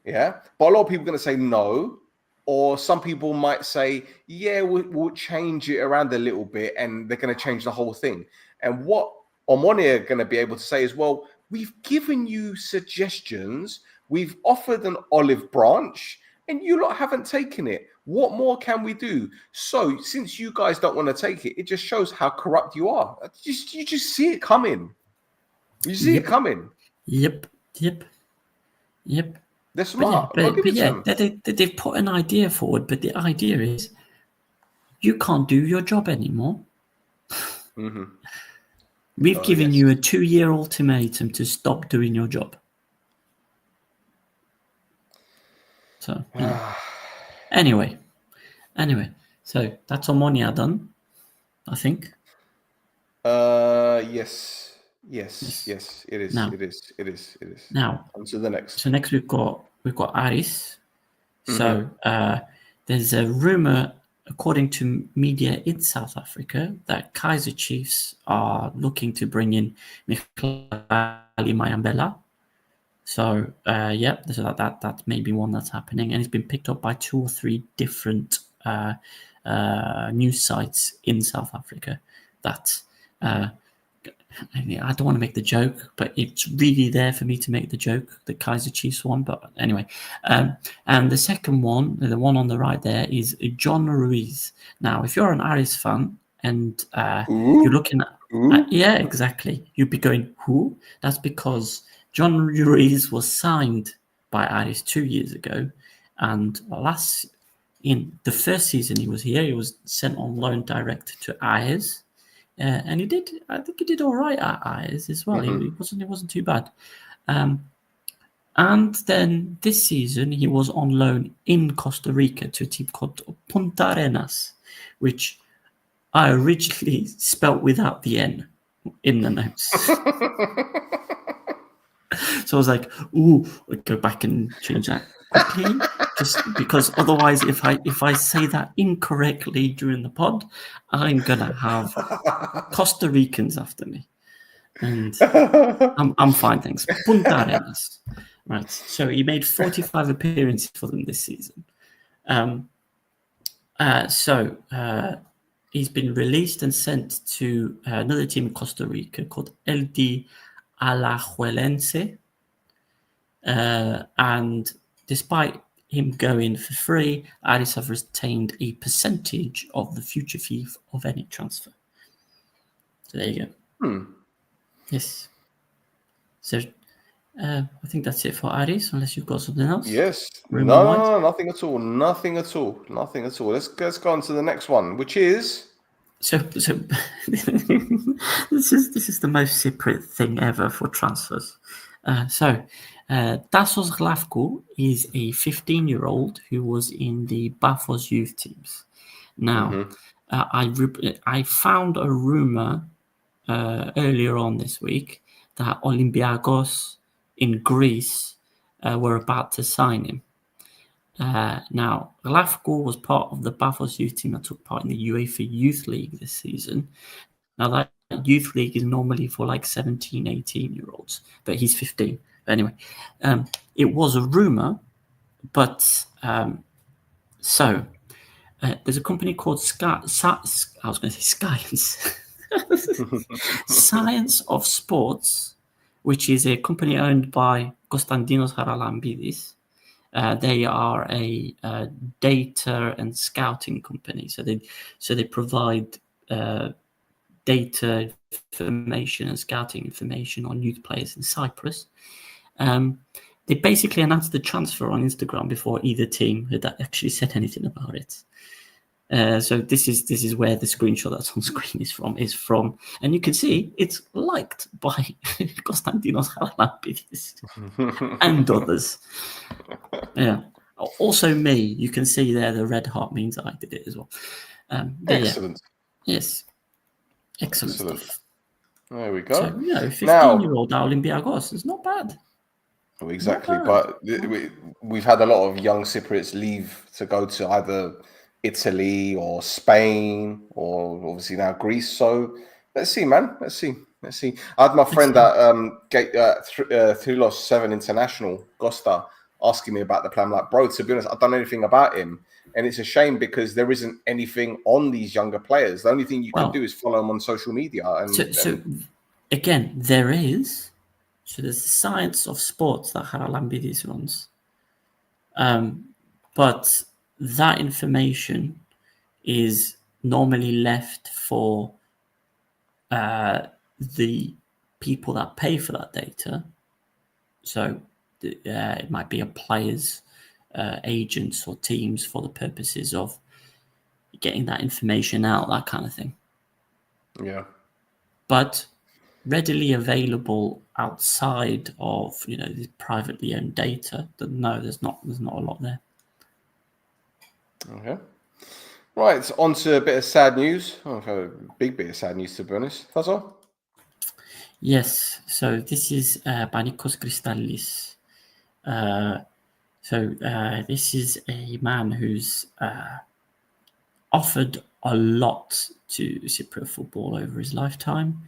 Yeah. But a lot of people are going to say no. Or some people might say, yeah, we'll change it around a little bit and they're going to change the whole thing. And what Omonia are going to be able to say is, well, we've given you suggestions. We've offered an olive branch and you lot haven't taken it. What more can we do? So since you guys don't want to take it, it just shows how corrupt you are. You just see it coming. You see it coming. Yep. They're smart. They've put an idea forward, but the idea is you can't do your job anymore. Mm-hmm. We've given you a 2-year ultimatum to stop doing your job. So, anyway, so that's Omonia done, I think. Yes, it is. Now, it is. Now, on to the next. So next we've got Aris. So there's a rumor, according to media in South Africa, that Kaiser Chiefs are looking to bring in Mikhali Mayambela. So so that may be one that's happening, and it's been picked up by 2 or 3 different news sites in South Africa. That I don't want to make the joke, but it's really there for me to make the joke, the Kaiser Chiefs one. But anyway, and the second one, the one on the right there, is John Ruiz. Now, if you're an Aris fan and you're looking at, yeah, exactly, you'd be going, who? That's because John Ruiz was signed by Aris 2 years ago, and in the first season he was here, he was sent on loan direct to Aris. And I think he did all right at Aris as well. Mm-hmm. It wasn't too bad. And then this season, he was on loan in Costa Rica to a team called Punta Arenas, which I originally spelt without the N in the notes. So I was like, ooh, I'll go back and change that quickly, just because otherwise if I say that incorrectly during the pod, I'm gonna have Costa Ricans after me, and I'm fine, thanks. Punta Arenas, right? So he made 45 appearances for them this season. He's been released and sent to another team in Costa Rica called LD Alajuelense, and despite him going for free, Aris have retained a percentage of the future fee of any transfer. So there you go. Yes. So I think that's it for Aris, unless you've got something else. Yes. No, nothing at all. Let's go on to the next one, which is. So this is the most separate thing ever for transfers. Tassos Glavkou is a 15-year-old who was in the Bafos youth teams. Now, I found a rumor earlier on this week that Olympiakos in Greece were about to sign him. Now, Lafgul was part of the Paphos youth team that took part in the UEFA Youth League this season. Now, that youth league is normally for like 17, 18-year-olds, but he's 15. But anyway, it was a rumor, but there's a company called Science. Science of Sports, which is a company owned by Konstantinos Haralambidis. They are a data and scouting company. So they provide data information and scouting information on youth players in Cyprus. They basically announced the transfer on Instagram before either team had actually said anything about it. So this is where the screenshot that's on screen is from, and you can see it's liked by Konstantinos Haralambidis and others. Yeah. Also me, you can see there the red heart means I did it as well. Excellent. Yeah. Yes. Excellent stuff. There we go. So, 15-year-old Olympiakos is not bad. Oh, exactly. But we've had a lot of young Cypriots leave to go to either Italy or Spain or obviously now Greece. So let's see, man. Let's see. I had my friend at Thrilos 7 International, Costa, asking me about the plan. I'm like, bro, to be honest, I don't know anything about him. And it's a shame because there isn't anything on these younger players. The only thing you can do is follow them on social media. So again, there is. So there's the Science of Sports that Haralambidis runs. But that information is normally left for the people that pay for that data. So it might be a player's agents or teams for the purposes of getting that information out, that kind of thing. Yeah. But readily available outside of the privately owned data, no, there's not a lot there. Okay. Right, on to a bit of sad news. A big bit of sad news, to be honest. That's all. Yes, so this is Panikos Kristallis. This is a man who's offered a lot to Cypriot football over his lifetime.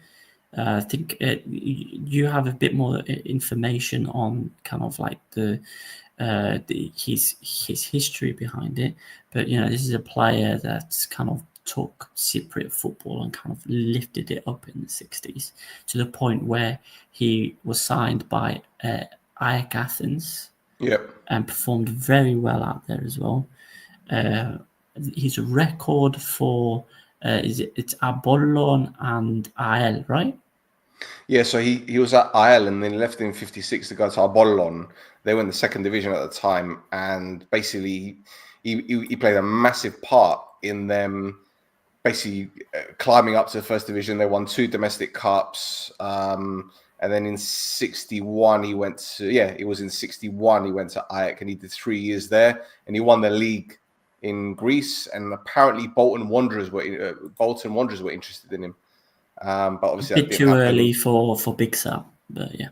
I think you have a bit more information on kind of like his history behind it, but this is a player that's kind of took Cypriot football and kind of lifted it up in the 60s to the point where he was signed by AEK Athens. Yep. And performed very well out there as well. His record for it's Apollon and AEL, right? Yeah, so he was at AEL and then left in 56 to go to Apollon. They were in the second division at the time, and basically he played a massive part in them basically climbing up to the first division. They won 2 domestic cups. And then in 61, he went to AEK and he did 3 years there, and he won the league in Greece. And apparently Bolton Wanderers were interested in him. But obviously a bit too early for Big Sam, but yeah.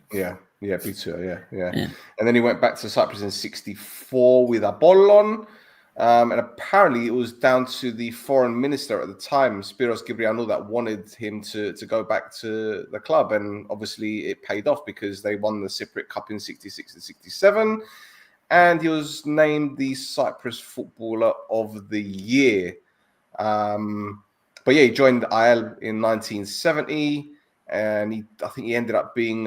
Yeah, big too, yeah. And then he went back to Cyprus in 64 with Apollon. And apparently it was down to the foreign minister at the time, Spiros Gybrianou, that wanted him to go back to the club. And obviously it paid off because they won the Cypriot Cup in 66 and 67. And he was named the Cyprus Footballer of the Year. But yeah, he joined AEL in 1970. And I think he ended up being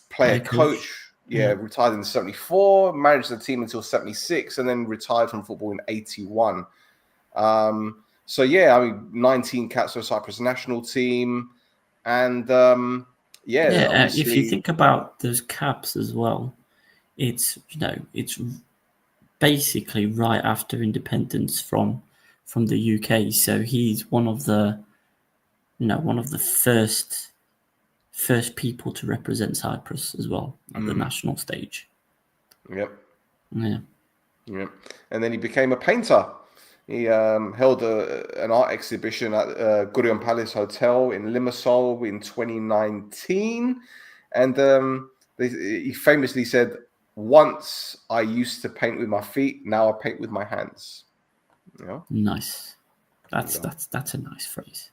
player coach. Yeah, retired in 74, managed the team until 76, and then retired from football in 81. 19 caps for the Cyprus national team. And if you think about those caps as well, it's basically right after independence from the UK. So he's one of the first people to represent Cyprus as well at the national stage. Yep. Yeah. Yep. And then he became a painter. He held an art exhibition at Gurion Palace Hotel in Limassol in 2019. And he famously said, once I used to paint with my feet, now I paint with my hands. You know? Nice. That's a nice phrase.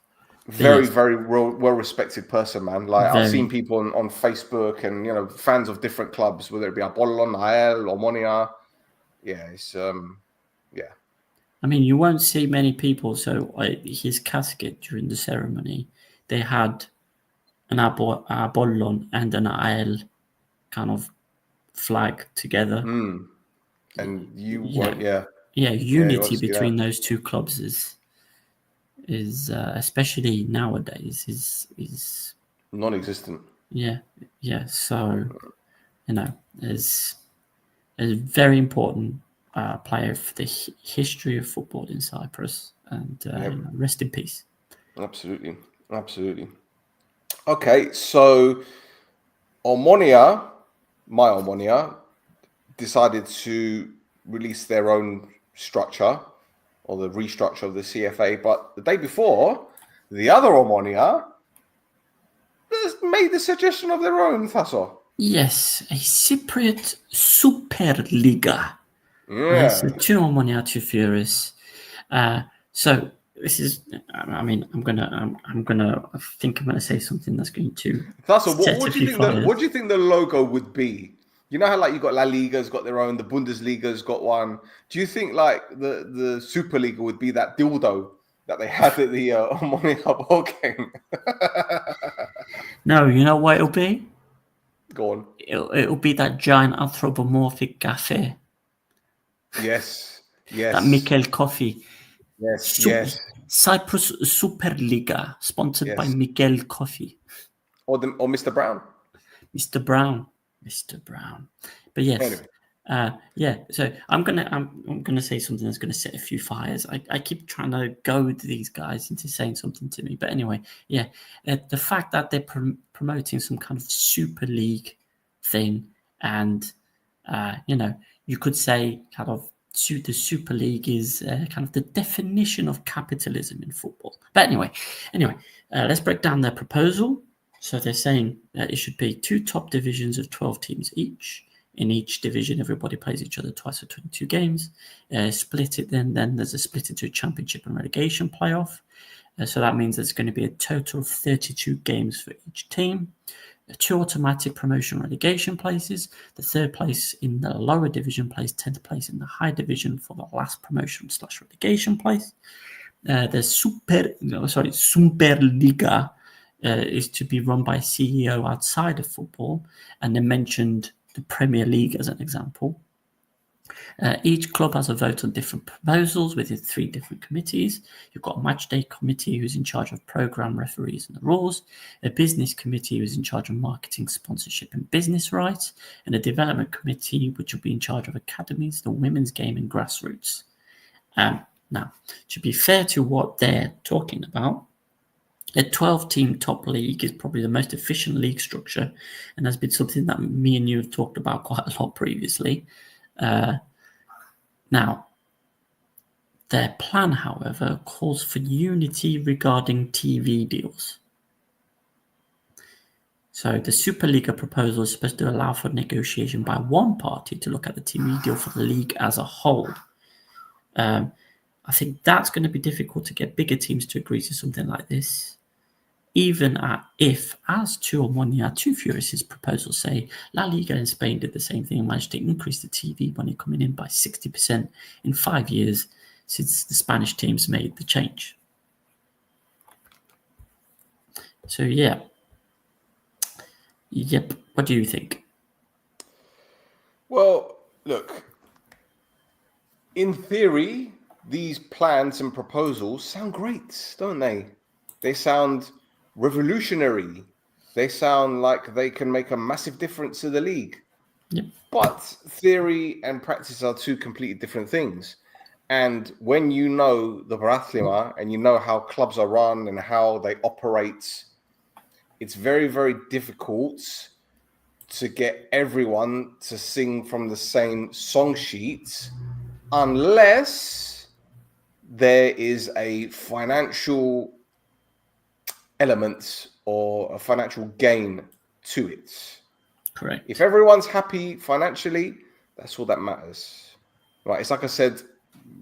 Very, very well-respected person, man. Like, I've seen Very. people on Facebook and, you know, fans of different clubs, whether it be Apollon, APOEL, Omonia. Yeah, it's, yeah. I mean, you won't see many people. So his casket during the ceremony, they had an Apollon and an APOEL kind of flag together. And you won't, yeah. Yeah, you unity won't see between that. those two clubs is especially nowadays is Non-existent. yeah. So, you know, is a very important player for the history of football in Cyprus, and you know, rest in peace. Absolutely. Okay, so Omonia, my Omonia, decided to release their own structure, or the restructure of the CFA, but the day before, the other Omonia made the suggestion of their own, Thasso. Yes, a Cypriot Superliga. Yeah. So two Omonia, two Furies. So this is, I mean, I think I'm gonna say something that's going to. Thasso, set what a do you few think? fires. What do you think the logo would be? You know how, like, you got La Liga's got their own, the Bundesliga's got one. Do you think, like, the Superliga would be that dildo that they had at the Omonia ball game? No, you know what it'll be? Go on. It'll be that giant anthropomorphic cafe. Yes. That Mikel Coffee. Yes. Cyprus Superliga, sponsored by Yes. Miguel Coffee. Or Mr. Brown. Mr. Brown. But yes. Anyway. Yeah, so I'm gonna say something that's gonna set a few fires. I keep trying to goad these guys into saying something to me, but anyway, yeah, the fact that they're promoting some kind of Super League thing, and you know, you could say kind of the Super League is kind of the definition of capitalism in football. But anyway, let's break down their proposal. So they're saying that it should be 2 top divisions of 12 teams each. In each division, everybody plays each other twice for 22 games. Split it, then there's a split into a championship and relegation playoff. So that means there's going to be a total of 32 games for each team. 2 automatic promotion relegation places. The third place in the lower division plays 10th place in the high division for the last promotion/relegation place. The Superliga is to be run by a CEO outside of football, and they mentioned the Premier League as an example. Each club has a vote on different proposals within 3 different committees. You've got a match day committee who's in charge of program, referees and the rules, a business committee who's in charge of marketing, sponsorship and business rights, and a development committee which will be in charge of academies, the women's game and grassroots. Now, to be fair to what they're talking about, a 12-team top league is probably the most efficient league structure, and has been something that me and you have talked about quite a lot previously. Now, their plan, however, calls for unity regarding TV deals. So the Superliga proposal is supposed to allow for negotiation by one party to look at the TV deal for the league as a whole. I think that's going to be difficult to get bigger teams to agree to something like this. Even if, as two Omonia, two Furies' proposals say, La Liga in Spain did the same thing and managed to increase the TV money coming in by 60% in 5 years since the Spanish teams made the change. So, yeah. Yep. What do you think? Well, look, in theory, these plans and proposals sound great, don't they? They sound revolutionary. They sound like they can make a massive difference to the league. Yep. But theory and practice are 2 completely different things. And when you know the Barathima and you know how clubs are run and how they operate, it's very, very difficult to get everyone to sing from the same song sheet unless there is a financial element or a financial gain to it. Correct. If everyone's happy financially, that's all that matters. Right? It's like I said,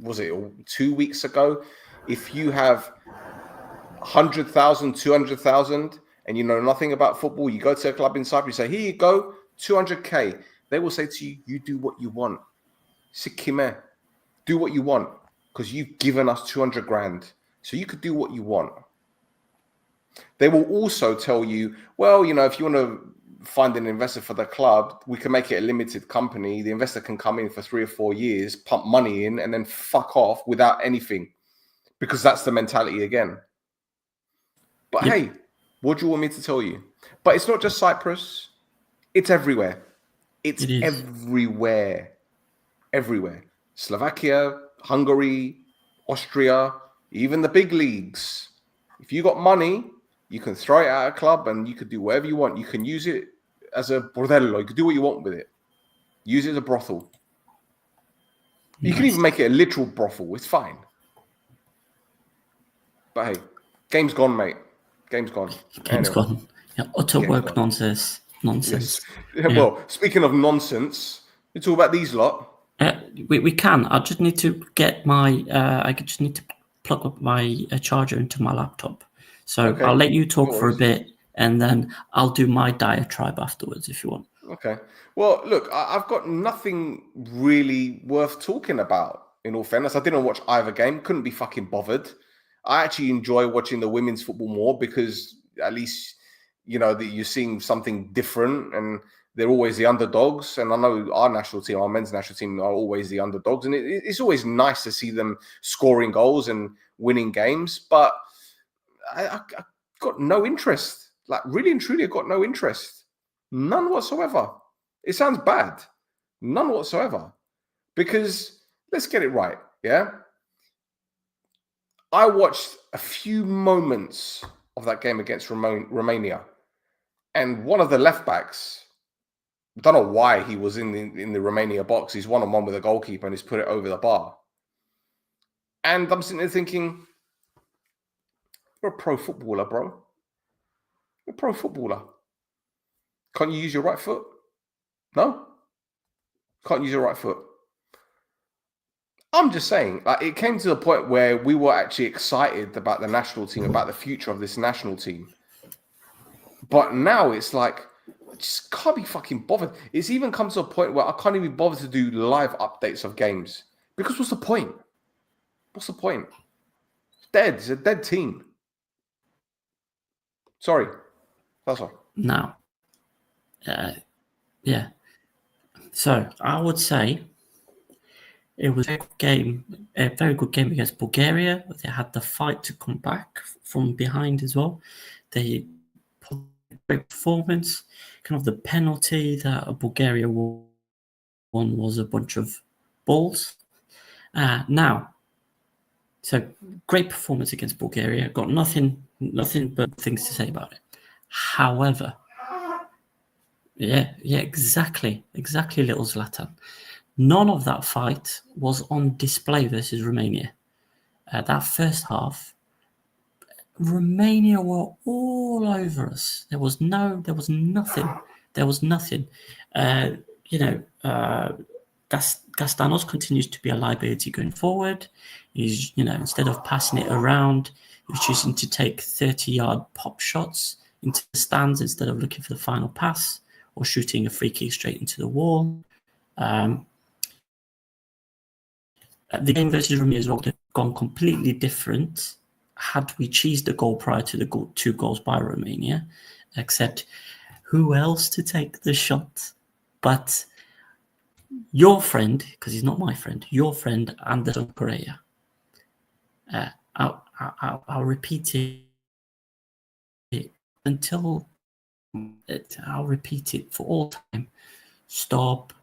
was it 2 weeks ago? If you have 100,000, 200,000, and you know nothing about football, you go to a club in Cyprus, you say, here you go, 200k. They will say to you, you do what you want. Sikime, do what you want, because you've given us 200 grand. So you could do what you want. They will also tell you, well, you know, if you want to find an investor for the club, we can make it a limited company. The investor can come in for 3 or 4 years, pump money in, and then fuck off without anything, because that's the mentality again. But hey, what do you want me to tell you? But it's not just Cyprus. It's everywhere. It's everywhere. Everywhere. Slovakia, Hungary, Austria, even the big leagues. If you got money, you can throw it at a club and you could do whatever you want. You can use it as a bordello. You can do what you want with it. Use it as a brothel. You can even make it a literal brothel. It's fine. But hey, game's gone, mate. Game's gone. Game's gone. Yeah, utter woke nonsense. Yes. Well, speaking of nonsense, it's all about these lot. We can. I just need to get my. I just need to plug up my charger into my laptop. So okay. I'll let you talk for a bit, and then I'll do my diatribe afterwards if you want. Okay. Well, look, I've got nothing really worth talking about. In all fairness, I didn't watch either game. Couldn't be fucking bothered. I actually enjoy watching the women's football more because at least, you know, that you're seeing something different and they're always the underdogs. And I know our national team, our men's national team are always the underdogs. And it's always nice to see them scoring goals and winning games. But I got no interest. Like, really and truly, I got no interest. None whatsoever. It sounds bad. None whatsoever. Because let's get it right, yeah? I watched a few moments of that game against Romania. And one of the left backs, I don't know why he was in the Romania box. He's one-on-one with a goalkeeper and he's put it over the bar. And I'm sitting there thinking, you're a pro footballer, bro. You're a pro footballer. Can't you use your right foot? No? Can't use your right foot. I'm just saying, like, it came to the point where we were actually excited about the national team, about the future of this national team. But now it's like, I just can't be fucking bothered. It's even come to a point where I can't even be bothered to do live updates of games. Because what's the point? What's the point? It's dead. It's a dead team. Sorry. That's all. No. Yeah. So I would say it was a very good game against Bulgaria. They had the fight to come back from behind as well. They put a great performance. Kind of the penalty that Bulgaria won was a bunch of balls. So great performance against Bulgaria. Got nothing but things to say about it. However, exactly, little Zlatan. None of that fight was on display versus Romania. That first half, Romania were all over us. There was nothing. Gastanos continues to be a liability going forward. He's, instead of passing it around, he's choosing to take 30-yard pop shots into the stands instead of looking for the final pass or shooting a free kick straight into the wall. The game versus Romania would have gone completely different had we cheesed the goal prior to the 2 goals by Romania, except who else to take the shot but your friend, because he's not my friend, your friend Anderson Correa. I'll repeat it I'll repeat it for all time. Stop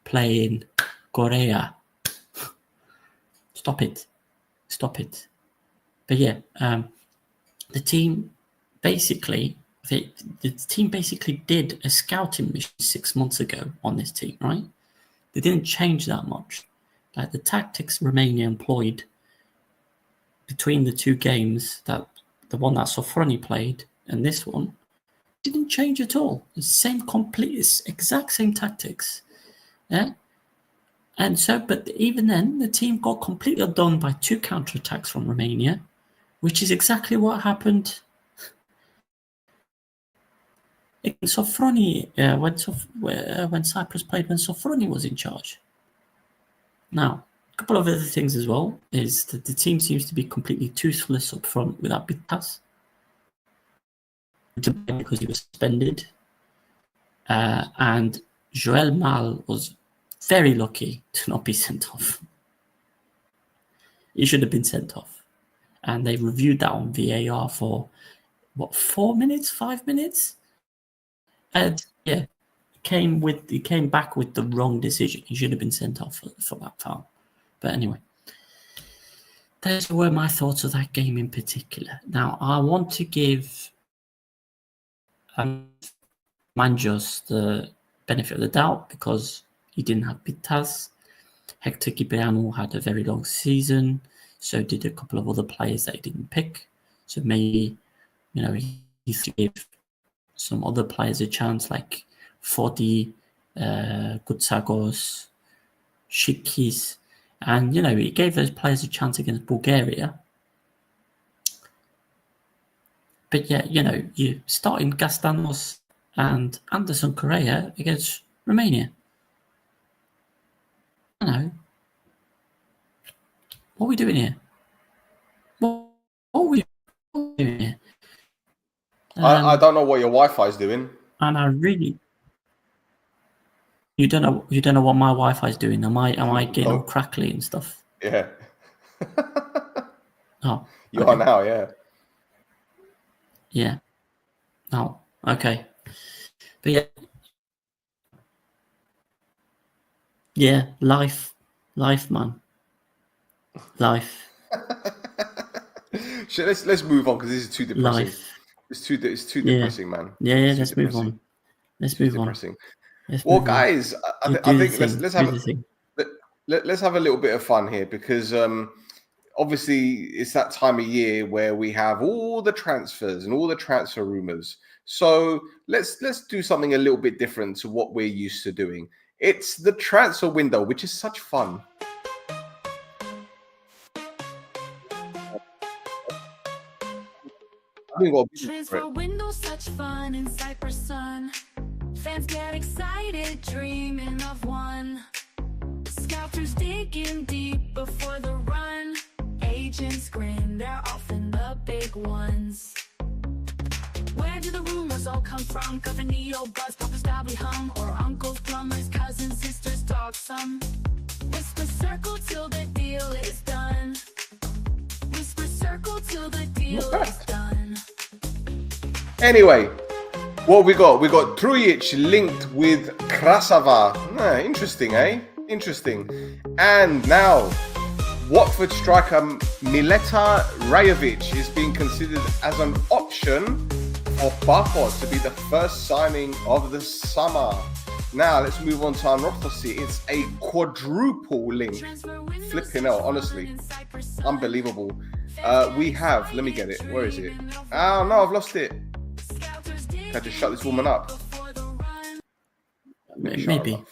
playing Correa. Stop it. But yeah, the team basically did a scouting mission 6 months ago on this team, right? They didn't change that much. Like the tactics Romania employed between the 2 games, that the one that Sofroni played and this one, didn't change at all. The same exact same tactics. Yeah. And so, but even then, the team got completely outdone by 2 counterattacks from Romania, which is exactly what happened in Sofroni when Cyprus played when Sofroni was in charge. Now, a couple of other things as well is that the team seems to be completely toothless up front without Bitas, because he was suspended, and Joel Mal was very lucky to not be sent off. He should have been sent off. And they reviewed that on VAR for, 4 minutes, 5 minutes? And yeah, he came back with the wrong decision. He should have been sent off for that foul. But anyway, those were my thoughts of that game in particular. Now, I want to give Manjos the benefit of the doubt because he didn't have Bitas. Hector Gibeanu had a very long season, so did a couple of other players that he didn't pick. So maybe, he gave some other players a chance, like Fodi, Gutsagos, Shikis, and, he gave those players a chance against Bulgaria. But yeah, you start in Gastanos and Anderson Correa against Romania. What are we doing here? What are we doing here? I don't know what your Wi-Fi is doing. And I really, you don't know what my Wi-Fi is doing. Am I getting all crackly and stuff? Yeah. Oh, you are now, yeah. Yeah. Oh, okay. But yeah. Yeah, life, man. Life. Let's move on because this is too depressing. Life. It's too depressing, man. Yeah. Let's move on. Well, guys, I think let's have a little bit of fun here because obviously it's that time of year where we have all the transfers and all the transfer rumors. So let's do something a little bit different to what we're used to doing. It's the transfer window, which is such fun. Transfer window, such fun in Cyprus sun. Fans get excited, dreaming of one. Scouters digging deep before the run. Agents grin, they're often the big ones. Where do the rumors all come from? Got the neo buzz, Papa's doubly hum, or uncles, plumbers, cousins, sisters, talk some. Whisper circle till the deal is done. Whisper circle till the deal is done. Anyway, what we got? We got Trujic linked with Krasava. Interesting, eh? Interesting. And now, Watford striker Mileta Rajovic is being considered as an option for Bakos to be the first signing of the summer. Now, let's move on to Anorthosis. It's a quadruple link. Flipping hell, honestly. Unbelievable. We have, let me get it. Where is it? Oh, no, I've lost it. Can I just shut this woman up? Maybe.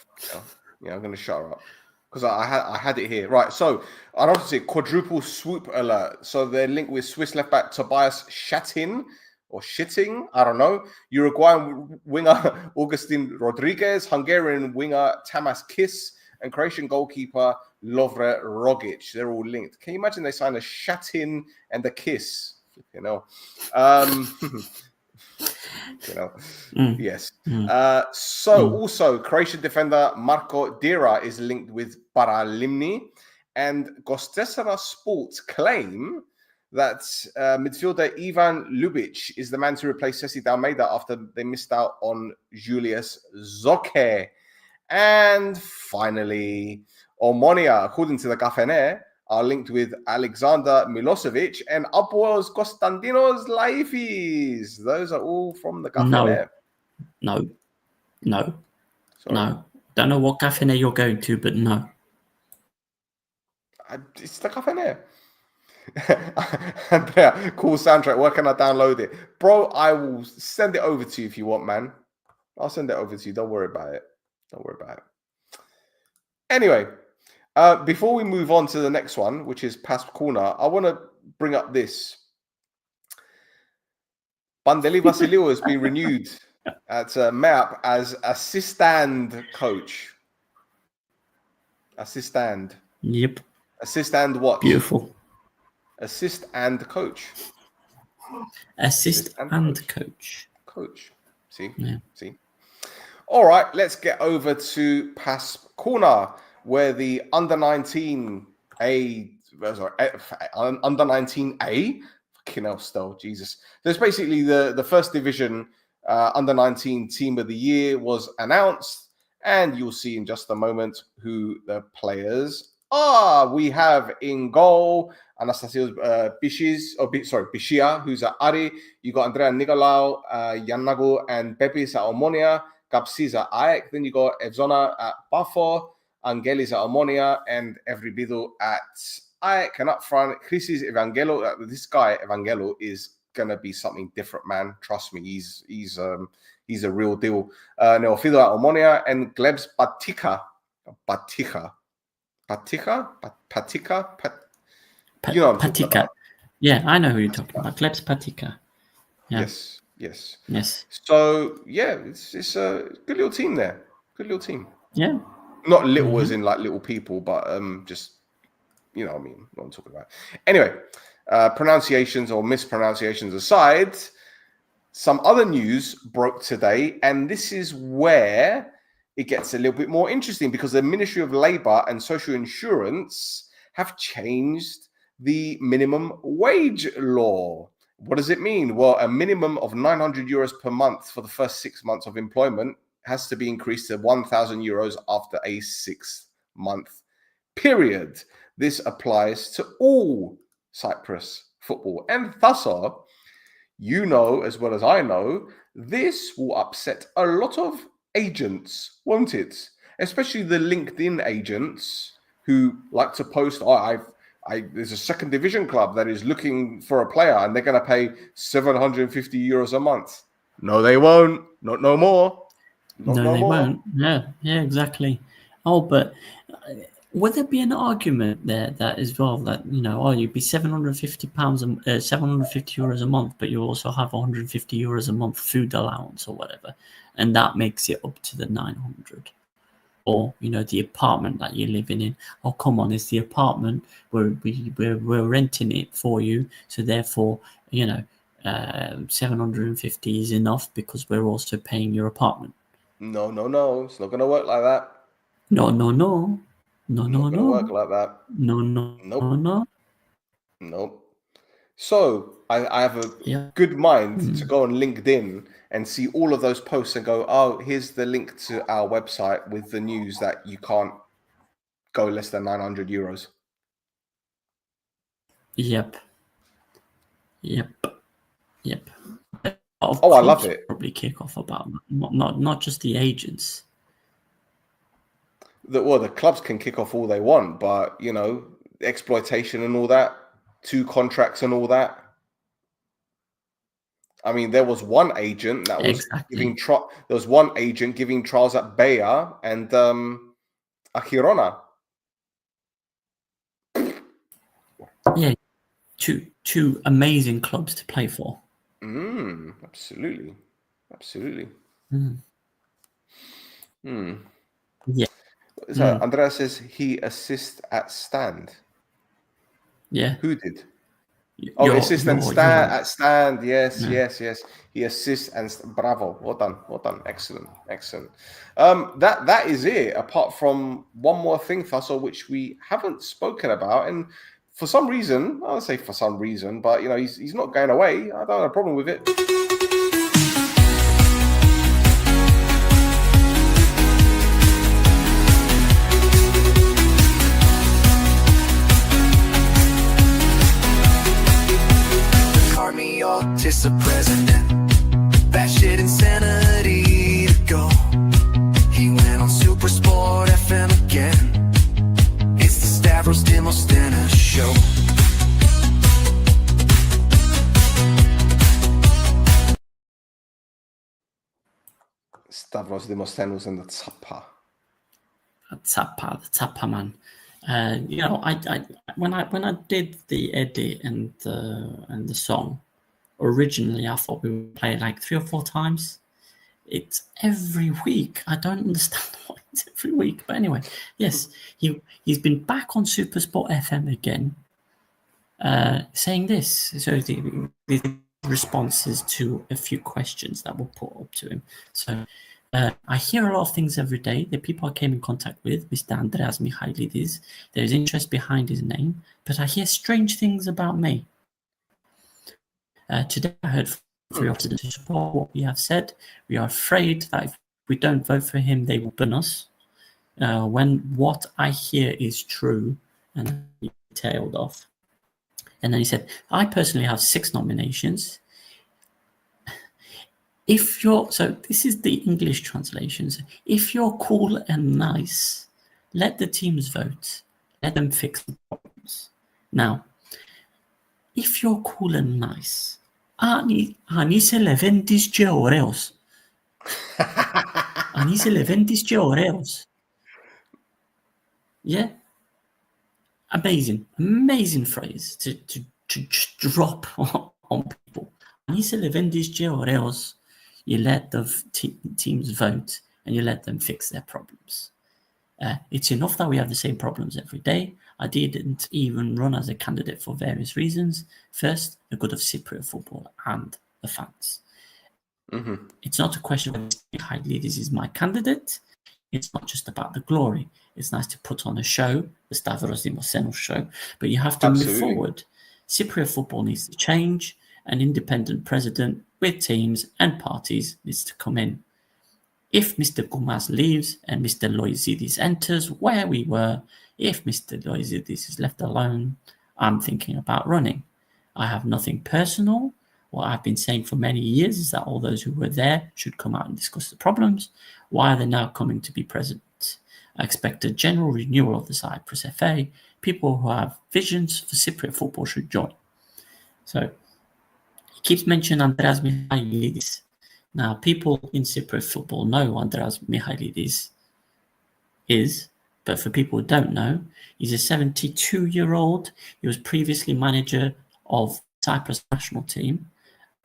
Yeah, I'm going to shut her up. Because I had it here. Right, so Anorthosis, quadruple swoop alert. So they're linked with Swiss left-back Tobias Shatin, or Shitting, I don't know. Uruguayan winger Augustin Rodriguez, Hungarian winger Tamas Kiss, and Croatian goalkeeper Lovre Rogic. They're all linked. Can you imagine they sign a Shatin and a Kiss? Yes. Also, Croatian defender Marko Dira is linked with Paralimni, and Gostesara Sports claim that midfielder Ivan Ljubic is the man to replace Ceci Dalmeida after they missed out on Julius Zoke. And finally, Omonia, according to the Cafenet, are linked with Alexander Milosevic and APOEL's Konstantinos Laifis. Those are all from the Cafenet. No. Don't know what Cafenet you're going to, but no. It's the Cafenet. Andrea, cool soundtrack. Where can I download it? Bro, I will send it over to you if you want, man. I'll send it over to you. Don't worry about it. Don't worry about it. Anyway, before we move on to the next one, which is Pas Corner, I want to bring up this. Pandeli Vasiliou has been renewed at Mappa as assistant coach. Assistant. Yep. Assist and what? Beautiful. Assist and coach. Assist and coach. Coach. See? Yeah. See? All right, let's get over to Pas Corner, where the under 19A, under 19A, fucking hell, still, Jesus. There's basically the first division under 19 team of the year was announced, and you'll see in just a moment who the players are. We have in goal Anastasios Bishia, who's at Aris. You got Andrea Nicolau, Yannago, and Pepis at Omonia. Kapsis at AEK. Then you got Evzona at Bafo, Angelis at Omonia, and Evribido at AEK. And up front, Chrisis Evangelo. This guy Evangelo is gonna be something different, man. Trust me, he's a real deal. Neofido at Omonia and Glebs Patika. You know Patika. Yeah, I know who you're talking about. Glebs Patika. Yeah. Yes. So yeah, it's a good little team there. Good little team. Yeah. Not little as in like little people, but just you know what I mean. What I'm talking about. Anyway, pronunciations or mispronunciations aside, some other news broke today, and this is where it gets a little bit more interesting because the Ministry of Labour and Social Insurance have changed the minimum wage law. What does it mean? Well, a minimum of 900 euros per month for the first 6 months of employment has to be increased to 1,000 euros after a 6-month period. This applies to all Cyprus football. And thus, you know, as well as I know, this will upset a lot of agents, won't it? Especially the LinkedIn agents who like to post, there's a second division club that is looking for a player and they're going to pay 750 euros a month. No, they won't. Not no more. No, they won't. Yeah, exactly. Oh, but would there be an argument there that as well that, you know, you'd be 750 euros a month, but you also have 150 euros a month food allowance or whatever, and that makes it up to the 900? Or, you know, the apartment that you're living in. Oh, come on, it's the apartment. We're renting it for you. So therefore, you know, 750 is enough because we're also paying your apartment. No. It's not going to work like that. No. Not going to work like that. No. Nope. So I have a good mind to go on LinkedIn and see all of those posts and go, oh, here's the link to our website with the news that you can't go less than 900 euros. Yep. I love it. Probably kick off about not just the agents. The clubs can kick off all they want, but you know, exploitation and all that, 2 contracts and all that. I mean, there was one agent that was giving trials at Bayer and Girona. Yeah, two amazing clubs to play for. Absolutely. Yeah. So Andrea says he assists at stand. Yeah. Who did? Assistant stand at stand. Yes. He assists and bravo. Well done. Excellent. That is it. Apart from one more thing, Faso, which we haven't spoken about, and for some reason, I would say for some reason, but you know, he's not going away. I don't have a problem with it. Just a president, batshit insanity to go. He went on Super Sport FM again. It's the Stavros Demosthenes show. Stavros Demosthenes and the Tzapa. The Tzapa man. You know, when I did the edit and the song, originally I thought we would play it like 3 or 4 times. It's every week. I don't understand why it's every week. But anyway, yes, he's been back on Supersport FM again, saying this. So the responses to a few questions that were put up to him. So I hear a lot of things every day. The people I came in contact with, Mr. Andreas Michailidis, there is interest behind his name, but I hear strange things about me. Today I heard from 3 officers to support what we have said. We are afraid that if we don't vote for him, they will burn us. When what I hear is true, and he tailed off. And then he said, I personally have 6 nominations. So this is the English translations. If you're cool and nice, let the teams vote. Let them fix the problems. Now, if you're cool and nice, αν είσαι Λεβεντης και ωραίος. Αν είσαι Λεβεντης και ωραίος. Yeah. Amazing phrase to drop on people. Αν είσαι Λεβεντης και ωραίος, you let the teams vote and you let them fix their problems. It's enough that we have the same problems every day. I didn't even run as a candidate for various reasons. First, the good of Cypriot football and the fans. Mm-hmm. It's not a question of Michailidis is my candidate. It's not just about the glory. It's nice to put on a show, the Stavros Demosthenes show, but you have to move forward. Cypriot football needs to change. An independent president with teams and parties needs to come in. If Mr. Koumas leaves and Mr. Loizidis enters where we were, if Mr. Loizidis is left alone, I'm thinking about running. I have nothing personal. What I've been saying for many years is that all those who were there should come out and discuss the problems. Why are they now coming to be president? I expect a general renewal of the Cyprus FA. People who have visions for Cypriot football should join. So, he keeps mentioning Andreas Michailidis. Now, people in Cypriot football know who Andreas Michailidis is, but for people who don't know, he's a 72-year-old. He was previously manager of Cyprus national team,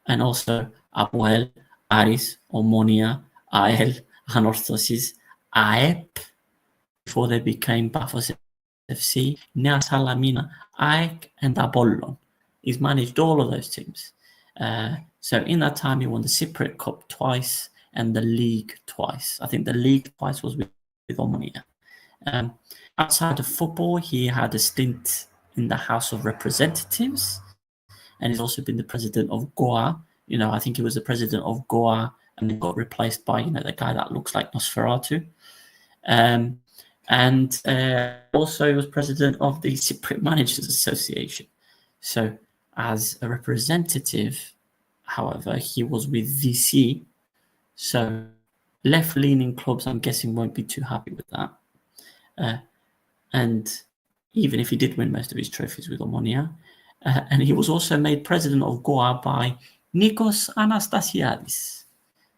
and also APOEL, Aris, Omonia, AEL, Anorthosis, AEP, before they became Paphos FC, Nea Salamina, AEK, and Apollon. He's managed all of those teams. So in that time, he won the Cypriot Cup twice and the league twice. I think the league twice was with Omonia. Outside of football, he had a stint in the House of Representatives, and he's also been the president of Goa. You know, I think he was the president of Goa, and he got replaced by, you know, the guy that looks like Nosferatu. And also he was president of the Cypriot Managers Association. So as a representative, however, he was with VC. So left-leaning clubs, I'm guessing, won't be too happy with that. And even if he did win most of his trophies with Omonia, and he was also made president of Goa by Nikos Anastasiadis.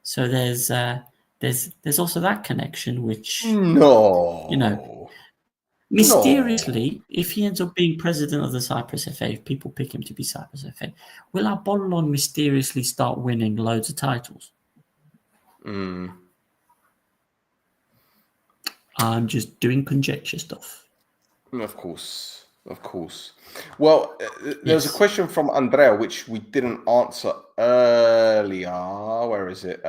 So there's also that connection, which you know, mysteriously, if he ends up being president of the Cyprus FA, if people pick him to be Cyprus FA, will Apollon mysteriously start winning loads of titles? I'm just doing conjecture stuff. Of course. Well, there's a question from Andrea which we didn't answer earlier. Where is it?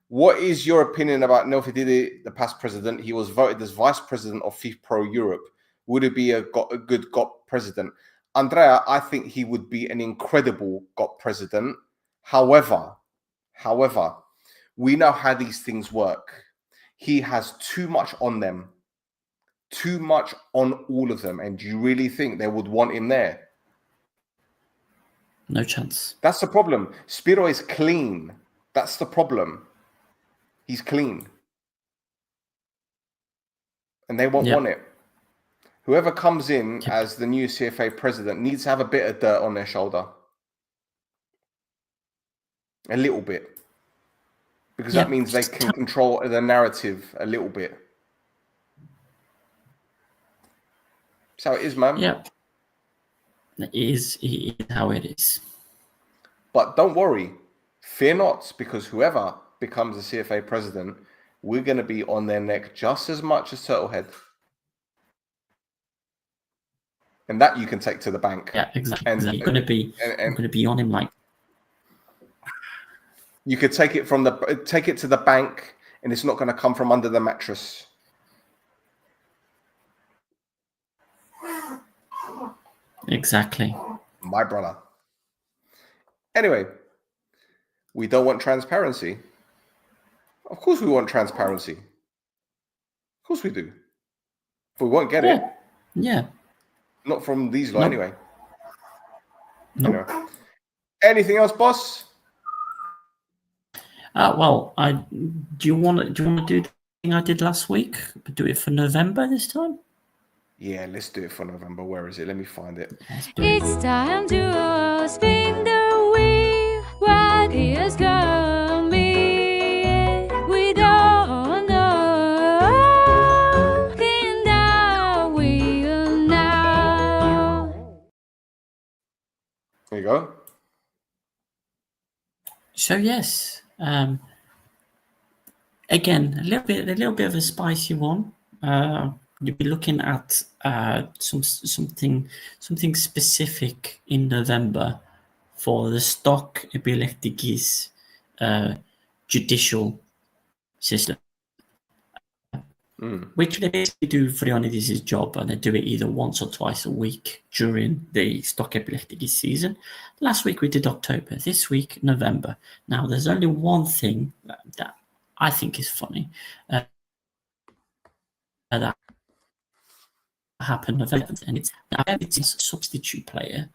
What is your opinion about Neofitidi, the past president? He was voted as vice president of FIFPro Europe. Would it be a good GOP president? Andrea, I think he would be an incredible GOP president. However, we know how these things work. He has too much on them. Too much on all of them. And do you really think they would want him there? No chance. That's the problem. Spiro is clean. That's the problem. He's clean. And they won't want it. Whoever comes in as the new CFA president needs to have a bit of dirt on their shoulder. A little bit. because that means they can control the narrative a little bit. That's how it is, man. Yeah. It is how it is. But don't worry, fear not, because whoever becomes the CFA president, we're going to be on their neck just as much as Turtlehead. And that you can take to the bank. Yeah, exactly. You're going to be on him like. You could take it to the bank, and it's not going to come from under the mattress. Exactly. My brother. Anyway, we don't want transparency. Of course we want transparency. Of course we do. But we won't get it. Yeah. Not from these lot anyway. No. You know. Anything else, boss? Well, do you want to do the thing I did last week? Do it for November this time? Yeah, let's do it for November. Where is it? Let me find it. It's time to spin the wheel. What is coming? We don't know. In the wheel now. There you go. So yes, again a little bit of a spicy one. You'll be looking at something specific in November for the stock επιλεκτικής judicial system, which they basically do Vrionides' job, and they do it either once or twice a week during the stock επιλεκτικής season. Last week we did October, this week November. Now there's only one thing that I think is funny that happened November, and it's Aris' substitute player,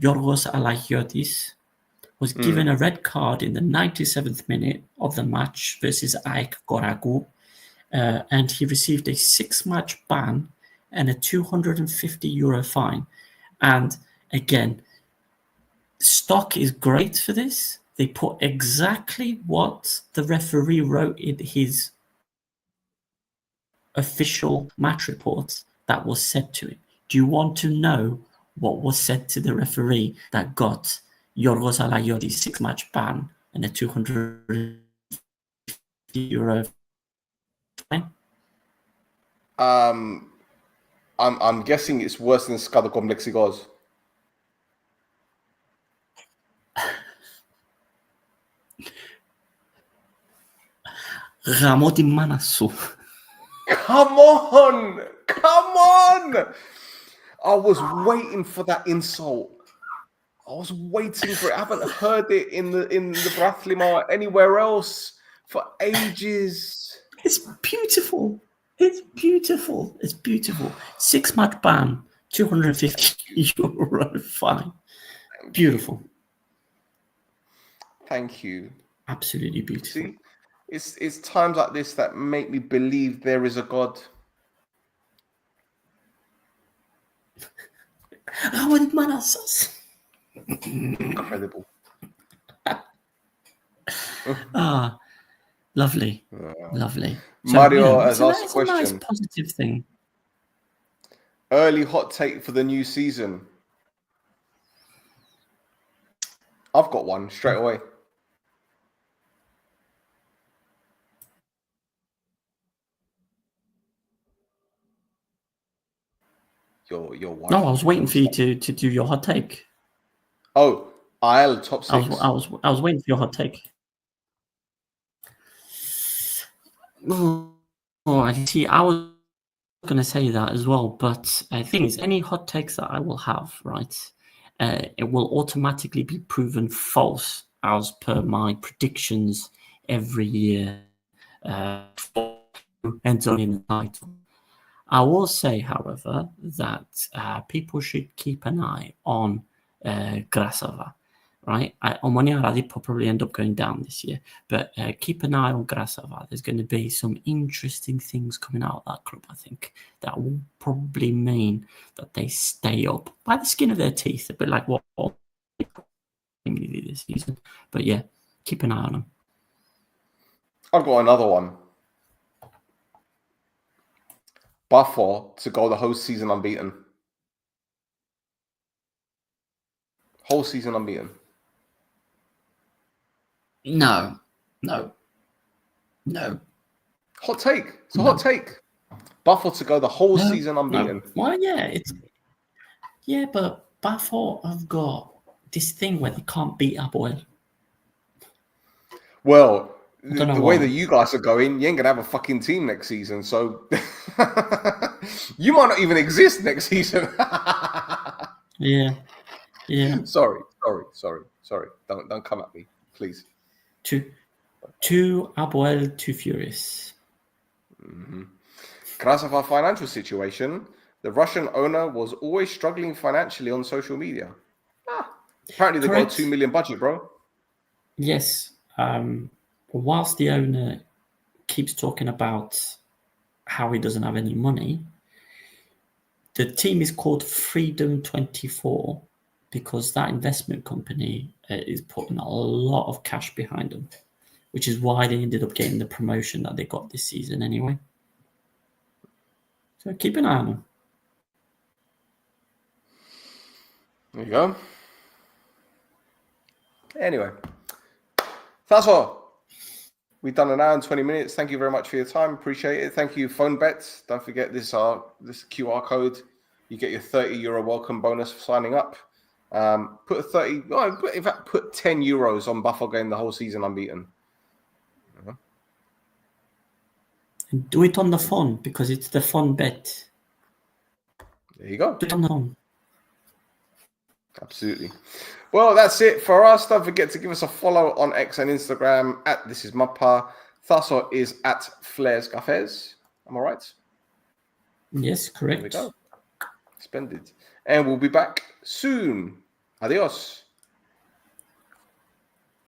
Yorgos Alagiotis, was given a red card in the 97th minute of the match versus AEK Koragou, and he received a 6-match ban and a €250 fine. And again, stock is great for this. They put exactly what the referee wrote in his official match report that was said to him. Do you want to know what was said to the referee that got Yorgos Alagiotis 6-match ban and a €250 fine? I'm guessing it's worse than Skada Komplexigos. Γαμώ τη μάνα σου. Come on! Come on! I was waiting for that insult. I was waiting for it. I haven't heard it in the Brathlima or anywhere else for ages. It's beautiful. It's beautiful. It's beautiful. 6-match ban, €250 fine. Beautiful. Thank you. Absolutely beautiful. See, it's times like this that make me believe there is a God. Incredible. Lovely. Lovely. So, Mario has asked a it's question. a nice positive thing. Early hot take for the new season. I've got one straight away. Your wife. No, I was waiting for you to do your hot take. Oh, I'll top 6. I was waiting for your hot take. Oh, I see. I was going to say that as well, but the thing is, any hot takes that I will have, right, it will automatically be proven false as per my predictions every year for ends on in the title. I will say, however, that people should keep an eye on Grasova, right? Omonia will probably end up going down this year, but keep an eye on Grasova. There's going to be some interesting things coming out of that club, I think, that will probably mean that they stay up by the skin of their teeth, a bit like what this season. But yeah, keep an eye on them. I've got another one. Buffalo to go the whole season unbeaten. Whole season unbeaten. No. Hot take. It's a hot take. Buffalo to go the whole season unbeaten. No. Well, yeah, but Buffalo have got this thing where they can't beat APOEL. Well, the why. way that you guys are going, you ain't gonna have a fucking team next season, so you might not even exist next season. Yeah. Sorry. Don't come at me, please. Too APOEL, too furious. Because of our financial situation, the Russian owner was always struggling financially on social media. Apparently they got a 2 million budget, bro. Yes. Whilst the owner keeps talking about how he doesn't have any money, the team is called Freedom 24 because that investment company is putting a lot of cash behind them, which is why they ended up getting the promotion that they got this season anyway. So keep an eye on them. There you go. Anyway, that's all. We've done an hour and 20 minutes. Thank you very much for your time. Appreciate it. Thank you, Fonbet. Don't forget this QR code. You get your €30 welcome bonus for signing up. Put 10 euros on Buffalo game the whole season unbeaten. And do it on the phone because it's the Fonbet. There you go. Do it on the phone. Absolutely. Well, that's it for us. Don't forget to give us a follow on X and Instagram at This Is Mappa. Thaso is at Flares Cafes. Am I right? Yes, correct. There we go. Splendid. And we'll be back soon. Adios.